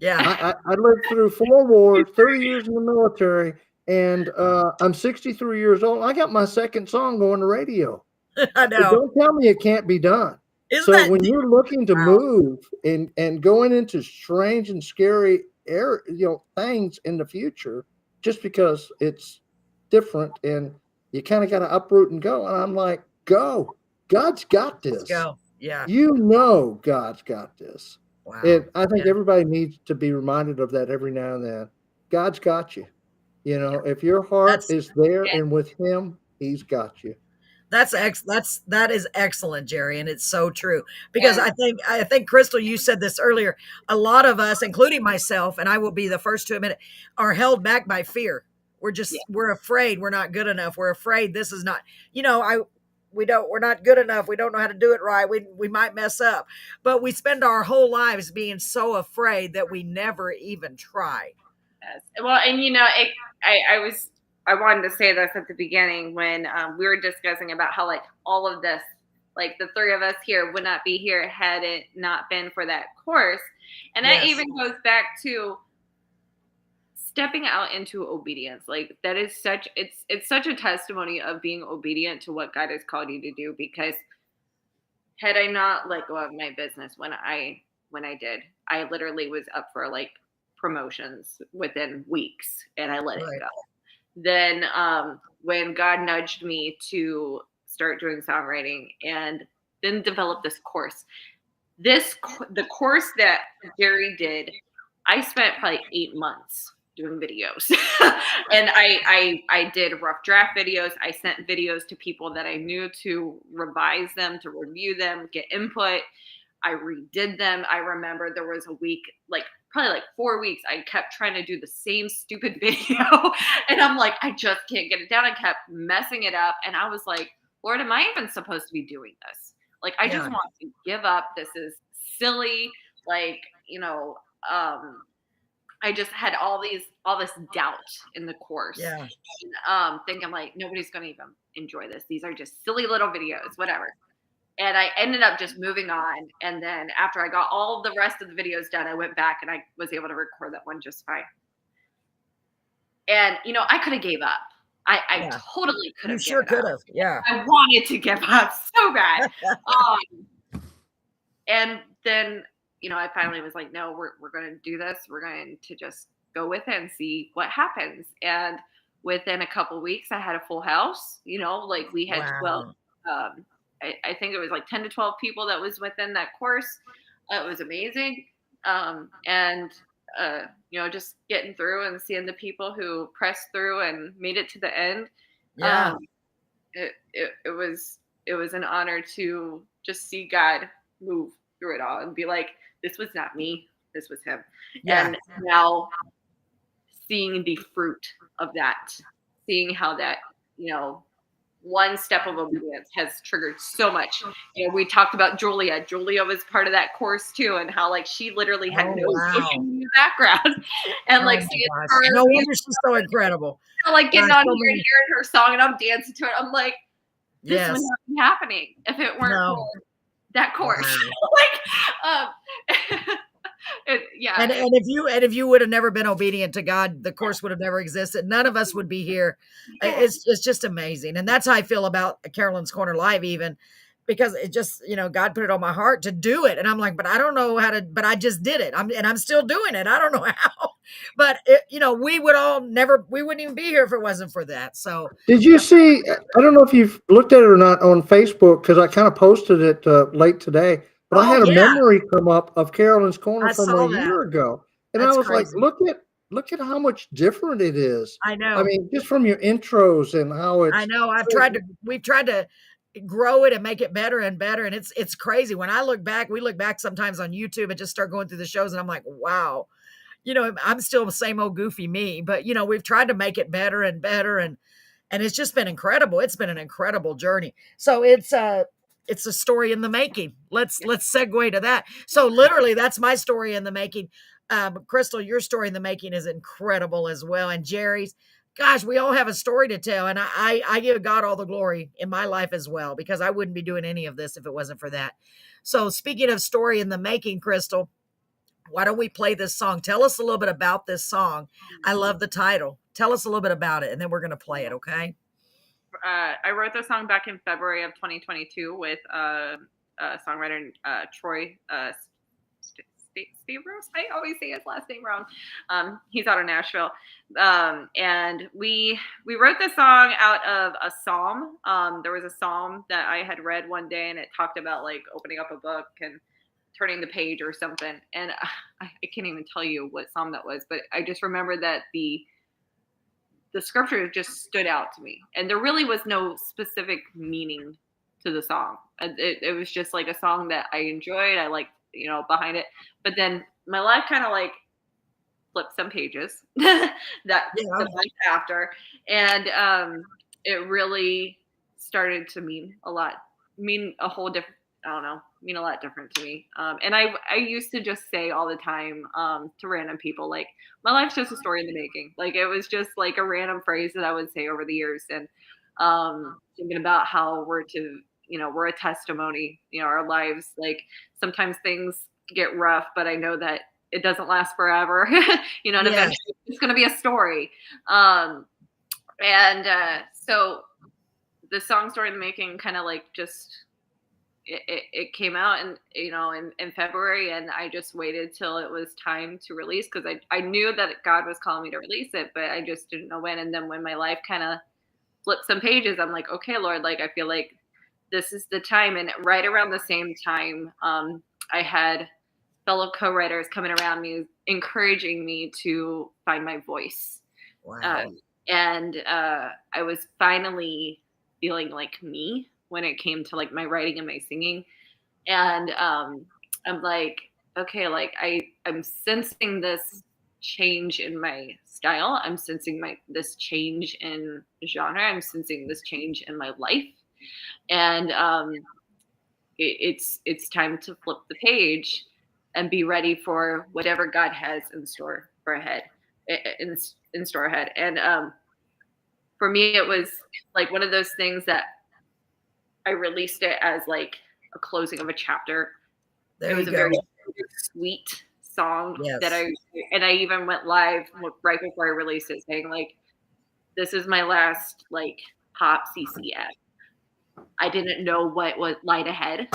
yeah,
I lived through 4 wars, 30 years in the military, and I'm 63 years old. I got my second song going to radio.
I
So
know.
don't tell me it can't be done.
Isn't
So
that
when you're looking to
Wow.
move and going into strange and scary things in the future, just because it's different and you kind of got to uproot and go. And I'm like, go. God's got this.
Let's go. Yeah.
God's got this.
Wow.
And I think
Yeah.
everybody needs to be reminded of that every now and then. God's got you. If your heart is there and with him, he's got you.
That is excellent, Jerry, and it's so true. Because I think Crystal, you said this earlier. A lot of us, including myself, and I will be the first to admit it, are held back by fear. We're afraid we're not good enough. We're afraid this is not, we're not good enough. We don't know how to do it right. We might mess up. But we spend our whole lives being so afraid that we never even try.
Yes. Well, and I wanted to say this at the beginning when we were discussing about how like all of this, like the three of us here would not be here had it not been for that course. And that even goes back to stepping out into obedience. Like that is it's such a testimony of being obedient to what God has called you to do, because had I not let go of my business when I did, I literally was up for like promotions within weeks and I let it go. Then when God nudged me to start doing songwriting and then develop this course, the course that Jerry did, I spent probably 8 months doing videos. And I did rough draft videos. I sent videos to people that I knew to revise them, to review them, get input. I redid them. I remember there was a week, probably 4 weeks, I kept trying to do the same stupid video. And I'm like, I just can't get it down. I kept messing it up. And I was like, Lord, am I even supposed to be doing this? Like, I just want to give up. This is silly. I just had all this doubt in the course.
Yeah.
And, thinking like, nobody's going to even enjoy this. These are just silly little videos, whatever. And I ended up just moving on. And then after I got all the rest of the videos done, I went back and I was able to record that one just fine. And, I could have gave up. I totally could have.
You sure could have. Yeah.
I wanted to give up so bad. And then, I finally was like, no, we're going to do this. We're going to just go with it and see what happens. And within a couple of weeks, I had a full house. We had 12. I think it was like 10 to 12 people that was within that course. It was amazing. Just getting through and seeing the people who pressed through and made it to the end.
Yeah.
It was an honor to just see God move through it all and be like, this was not me, this was him.
Yeah.
And now seeing the fruit of that, seeing how that, one step of obedience has triggered so much. We talked about Julia. Julia was part of that course too, and how she literally had no social media background, and seeing her.
No wonder she's so incredible.
Getting on here and hearing her song, and I'm dancing to it. I'm like, this would not be happening if it weren't for that course. And
if you would have never been obedient to God, the course would have never existed. None of us would be here. It's just amazing. And that's how I feel about Carolyn's Corner Live, even because it just, God put it on my heart to do it. And I'm like, but I don't know how to, but I just did it. I'm still doing it. I don't know how, but we wouldn't even be here if it wasn't for that. So
did you see, I don't know if you've looked at it or not on Facebook, because I kind of posted it late today. But I had a memory come up of Carolyn's Corner from a year ago. And I was like, look at look at how much different it is.
I know.
I mean, just from your intros and how
I
it's
know. We've tried to grow it and make it better and better. And it's crazy. When we look back sometimes on YouTube and just start going through the shows and I'm like, wow, I'm still the same old goofy me, but we've tried to make it better and better. And it's just been incredible. It's been an incredible journey. So it's a story in the making. Let's segue to that. So literally that's my story in the making. Crystal, your story in the making is incredible as well. And Jerry's, gosh, we all have a story to tell. And I give God all the glory in my life as well, because I wouldn't be doing any of this if it wasn't for that. So speaking of story in the making, Crystal, why don't we play this song? Tell us a little bit about this song. I love the title. Tell us a little bit about it, and then we're going to play it, okay?
I wrote this song back in February of 2022 with songwriter Troy Stavros. I always say his last name wrong. He's out of Nashville. And we wrote this song out of a psalm. There was a psalm that I had read one day, and it talked about like opening up a book and turning the page or something. And I can't even tell you what psalm that was, but I just remember that the scripture just stood out to me. And there really was no specific meaning to the song. It was just like a song that I enjoyed. I liked, behind it. But then my life kind of like flipped some pages the month after. And it really started to mean a lot different to me. And I used to just say all the time to random people, like, my life's just a story in the making. Like, it was just like a random phrase that I would say over the years. And thinking about how we're a testimony, our lives, like sometimes things get rough, but I know that it doesn't last forever, and eventually it's going to be a story. So the song Story in the Making kind of like just, it came out and in February, and I just waited till it was time to release, because I knew that God was calling me to release it, but I just didn't know when. And then when my life kind of flipped some pages, I'm like, okay, Lord, like I feel like this is the time. And right around the same time, I had fellow co-writers coming around me, encouraging me to find my voice.
Wow.
And I was finally feeling like me when it came to like my writing and my singing. And I'm like, okay, like I'm sensing this change in my style. I'm sensing this change in genre. I'm sensing this change in my life. And it's time to flip the page and be ready for whatever God has in store ahead. And for me, it was like one of those things that I released it as like a closing of a chapter. It was a very sweet song that I even went live right before I released it, saying like, this is my last like pop CCF. I didn't know what was light ahead,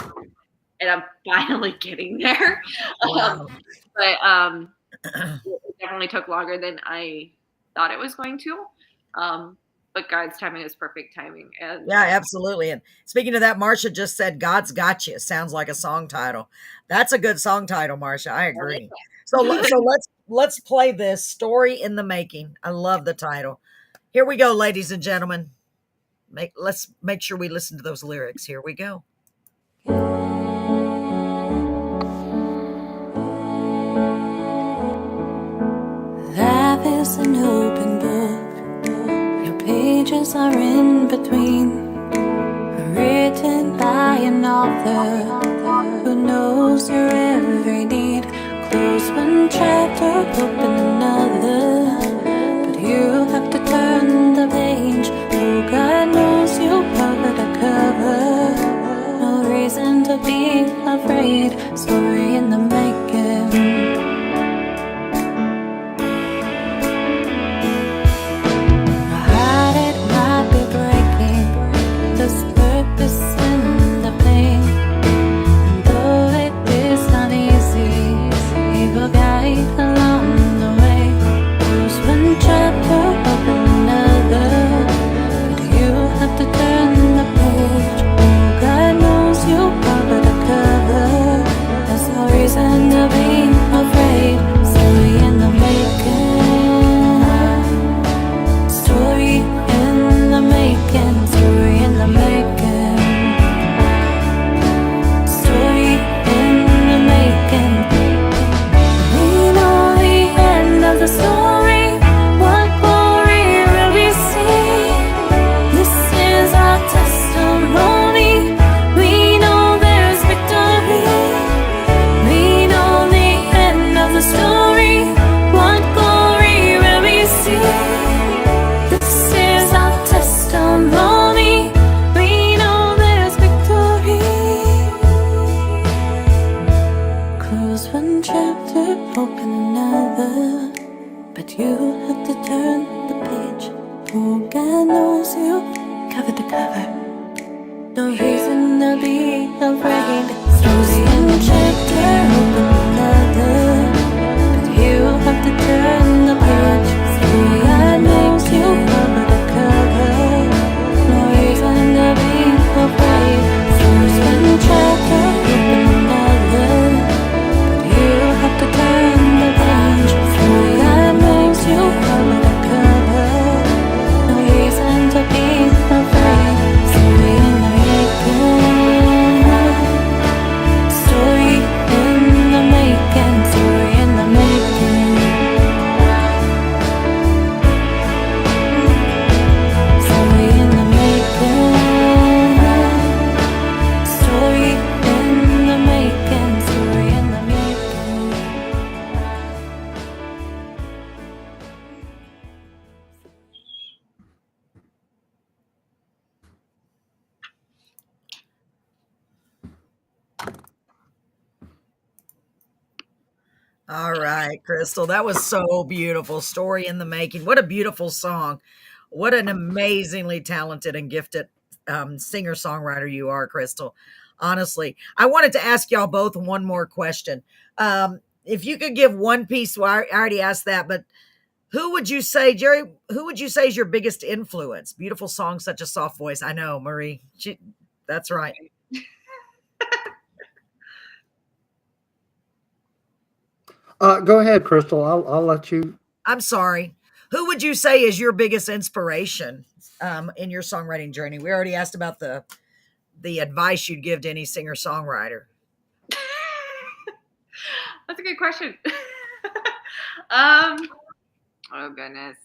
and I'm finally getting there.
Wow.
It definitely took longer than I thought it was going to. But God's timing is perfect timing. And
yeah, absolutely. And speaking of that, Marsha just said, God's Got You. Sounds like a song title. That's a good song title, Marsha. I agree. So let's play this Story in the Making. I love the title. Here we go, ladies and gentlemen. Let's make sure we listen to those lyrics. Here we go.
Life is an open book. Your pages are in between, written by an author who knows your every need. Close one chapter, open another, but you have to turn the page. Oh, God knows you cover the cover. No reason to be afraid. Story in the making. You cover. No reason to be afraid. Slowly in the chapter, open another. But you have to turn the page. Story that makes you cover the cover. No reason to be afraid. Slowly in the chapter, open another. But you have to turn the page. Story that makes you cover the cover. No reason to be afraid. Story in the making. Story in the making. Story in the making. Story in the making. Story in the making. Story in the making.
All right, Crystal. That was so beautiful. Story in the making. What a beautiful song. What an amazingly talented and gifted singer songwriter you are, Crystal. Honestly, I wanted to ask y'all both one more question. If you could give one piece, well, I already asked that, but who would you say, Jerry? Who would you say is your biggest influence? Beautiful songs, such a soft voice. I know, Marie. That's right.
Go ahead, Crystal. I'll let you.
I'm sorry. Who would you say is your biggest inspiration in your songwriting journey? We already asked about the advice you'd give to any singer songwriter.
That's a good question. Oh goodness.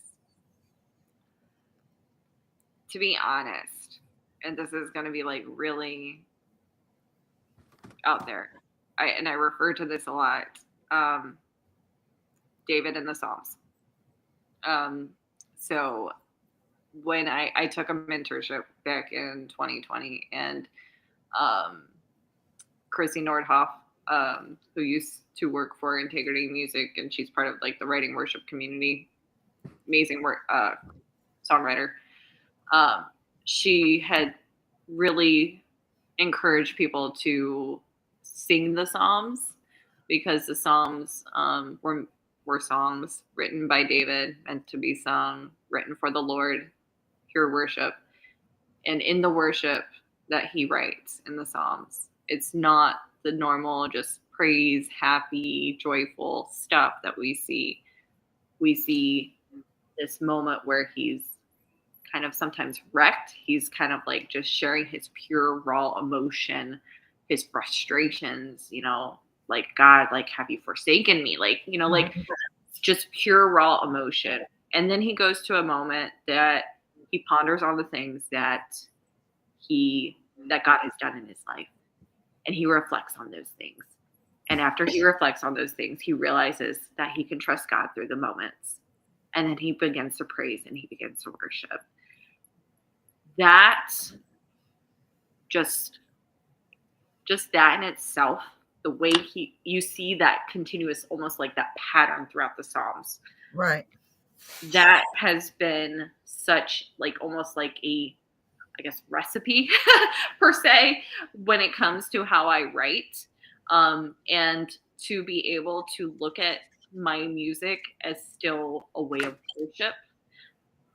To be honest, and this is going to be like really out there. I refer to this a lot. David in the Psalms. So when I took a mentorship back in 2020, and Chrissy Nordhoff, who used to work for Integrity Music, and she's part of like the writing worship community, amazing work songwriter. She had really encouraged people to sing the Psalms, because the Psalms were songs written by David, meant to be sung, written for the Lord, pure worship. And in the worship that he writes in the Psalms, it's not the normal just praise, happy, joyful stuff that we see. We see this moment where he's kind of sometimes wrecked. He's kind of like just sharing his pure, raw emotion, his frustrations, like, God, like, have you forsaken me? Like, like just pure, raw emotion. And then he goes to a moment that he ponders on the things that God has done in his life. And he reflects on those things. And after he reflects on those things, he realizes that he can trust God through the moments. And then he begins to praise and he begins to worship. That just that in itself, the way you see that continuous, almost like that pattern throughout the Psalms.
Right.
That has been such like almost like a, I guess, recipe per se when it comes to how I write. And to be able to look at my music as still a way of worship.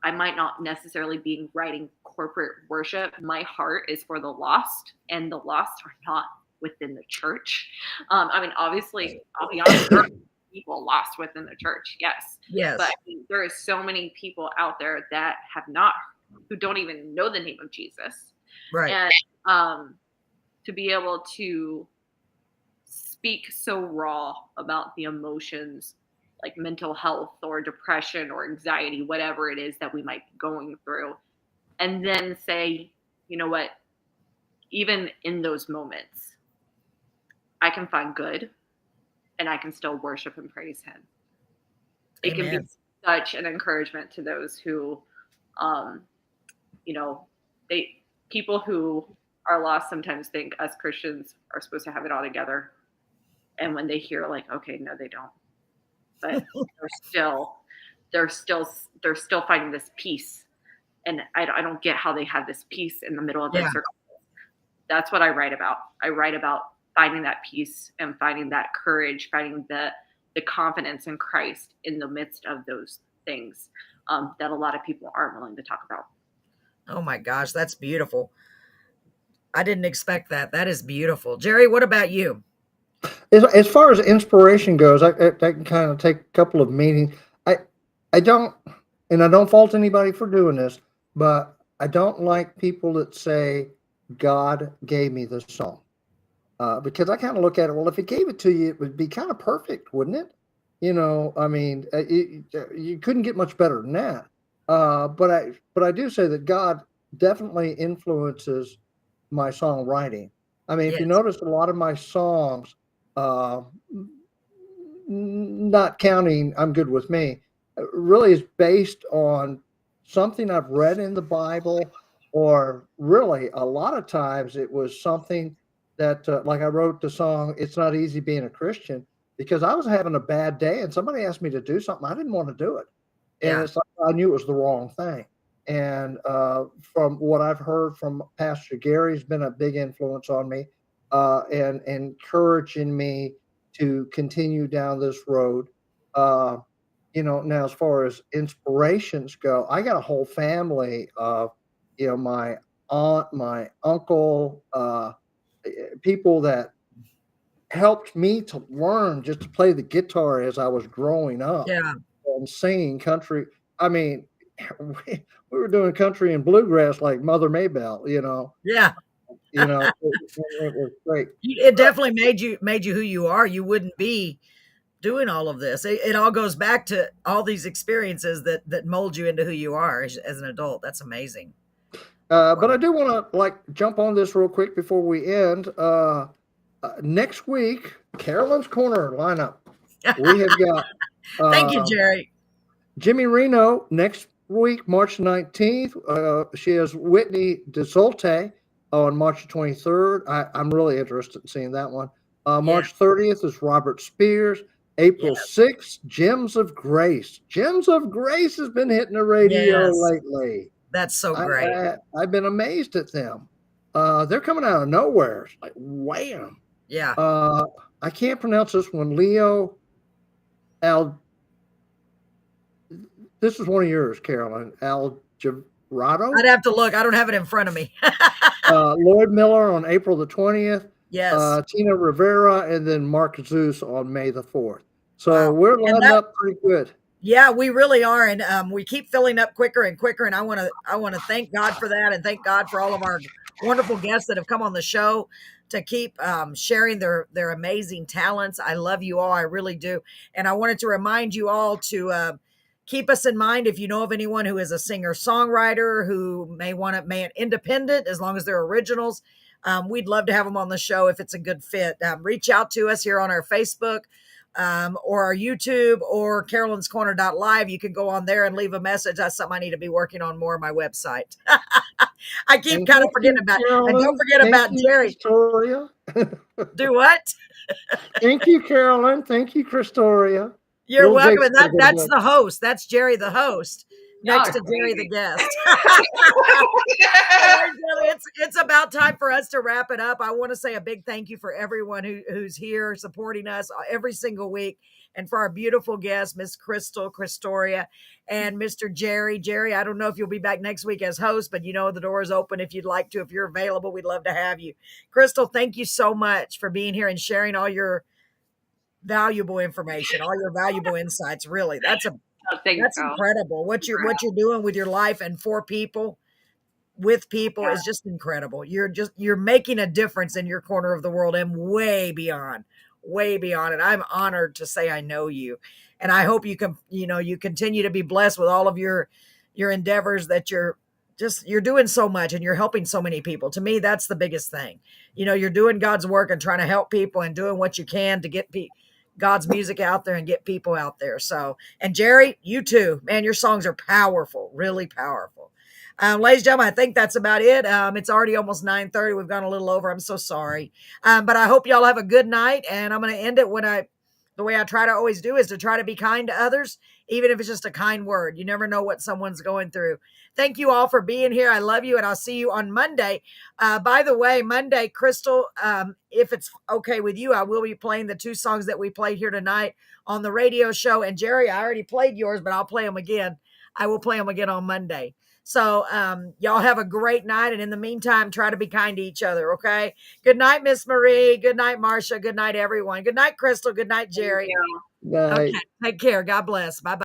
I might not necessarily be writing corporate worship. My heart is for the lost, and the lost are not within the church. I mean, obviously, I'll be honest, there are people lost within the church, yes.
Yes.
But I mean, there is so many people out there that who don't even know the name of Jesus.
Right.
And to be able to speak so raw about the emotions, like mental health or depression or anxiety, whatever it is that we might be going through, and then say, you know what, even in those moments, I can find good and I can still worship and praise him. It can be such an encouragement to those who, people who are lost sometimes think us Christians are supposed to have it all together. And when they hear like, okay, no, they don't. But they're still finding this peace and I don't get how they have this peace in the middle of their
Yeah.
circle. That's what I write about. I write about finding that peace and finding that courage, finding the confidence in Christ in the midst of those things that a lot of people aren't willing to talk about.
Oh my gosh, that's beautiful. I didn't expect that. That is beautiful. Jerry, what about you?
As far as inspiration goes, I can kind of take a couple of meanings. I don't, and I don't fault anybody for doing this, but I don't like people that say God gave me this song, because I kind of look at it. Well, if He gave it to you, it would be kind of perfect, wouldn't it? I mean, you couldn't get much better than that. But I do say that God definitely influences my songwriting. I mean, if you
Yes.
notice, a lot of my songs, uh, not counting "I'm Good with Me," really is based on something I've read in the Bible, or really a lot of times it was something that, like I wrote the song "It's Not Easy Being a Christian" because I was having a bad day and somebody asked me to do something I didn't want to do it, and
Yeah.
it's like I knew it was the wrong thing. And from what I've heard from Pastor Gary's been a big influence on me, and encouraging me to continue down this road. Uh, now as far as inspirations go, I got a whole family of, my aunt, my uncle, people that helped me to learn just to play the guitar as I was growing up
Yeah.
and singing country. I mean, we were doing country and bluegrass like Mother Maybell,
Yeah.
it was great.
It definitely made you who you are. You wouldn't be doing all of this. It all goes back to all these experiences that mold you into who you are as an adult. That's amazing.
But I do want to jump on this real quick before we end. Next week, Carolyn's Corner lineup. We have got
Thank you,
uh,
Jerry.
Jimmy Reno next week, March 19th. She has Whitney DeSolte on March 23rd. I'm really interested in seeing that one.
Yeah.
March 30th is Robert Spears. April
Yes.
6th, Gems of Grace. Gems of Grace has been hitting the radio
Yes.
lately.
That's so great.
I've been amazed at them. They're coming out of nowhere. It's like wham.
Yeah.
I can't pronounce this one. Leo Al. This is one of yours, Carolyn. Algerado.
I'd have to look. I don't have it in front of me.
Lloyd Miller on April the 20th.
Yes.
Tina Rivera, and then Mark Zeus on May the 4th. So
Wow.
we're
And
lining up pretty good.
Yeah, we really are, and we keep filling up quicker and quicker. And I want to thank God for that, and thank God for all of our wonderful guests that have come on the show to keep sharing their amazing talents. I love you all, I really do, and I wanted to remind you all to keep us in mind if you know of anyone who is a singer songwriter who may independent as long as they're originals. We'd love to have them on the show if it's a good fit. Reach out to us here on our Facebook. Or our YouTube or CarolinsCorner.live. You can go on there and leave a message. That's something I need to be working on more on my website. I keep kind of forgetting about it. And don't forget about Jerry.
Crystoria.
Do what?
Thank you, Carolyn. Thank you, Crystoria.
You're
Little
welcome.
Jake's
And
gonna
that's
go.
the host. That's Jerry, the host, next
Y'all
to
are
Jerry, the
crazy.
guest. It's about time for us to wrap it up. I want to say a big thank you for everyone who's here supporting us every single week, and for our beautiful guests, Miss Crystoria, and Mr. Jerry. Jerry, I don't know if you'll be back next week as host, but the door is open if you'd like to. If you're available, we'd love to have you. Crystal, thank you so much for being here and sharing all your valuable information, all your valuable insights. Really, that's
Thank
that's
you.
incredible. What you're doing with your life and for people, with people, is just incredible. You're making a difference in your corner of the world and way beyond. And I'm honored to say I know you, and I hope you continue to be blessed with all of your endeavors, that you're doing so much and you're helping so many people. To me, that's the biggest thing. You're doing God's work and trying to help people and doing what you can to get God's music out there and get people out there. So, and Jerry, you too, man, your songs are powerful, really powerful. Ladies and gentlemen, I think that's about it. It's already almost 9:30. We've gone a little over. I'm so sorry. But I hope y'all have a good night. And I'm going to end it the way I try to always do, is to try to be kind to others. even if it's just a kind word. You never know what someone's going through. Thank you all for being here. I love you, and I'll see you on Monday. By the way, Monday, Crystal, if it's okay with you, I will be playing the 2 songs that we played here tonight on the radio show. And Jerry, I already played yours, but I'll play them again. I will play them again on Monday. So y'all have a great night. And in the meantime, try to be kind to each other, okay? Good night, Miss Marie. Good night, Marcia. Good night, everyone. Good night, Crystal. Good night, Jerry.
Thank you.
Night.
Okay, take care. God bless. Bye-bye.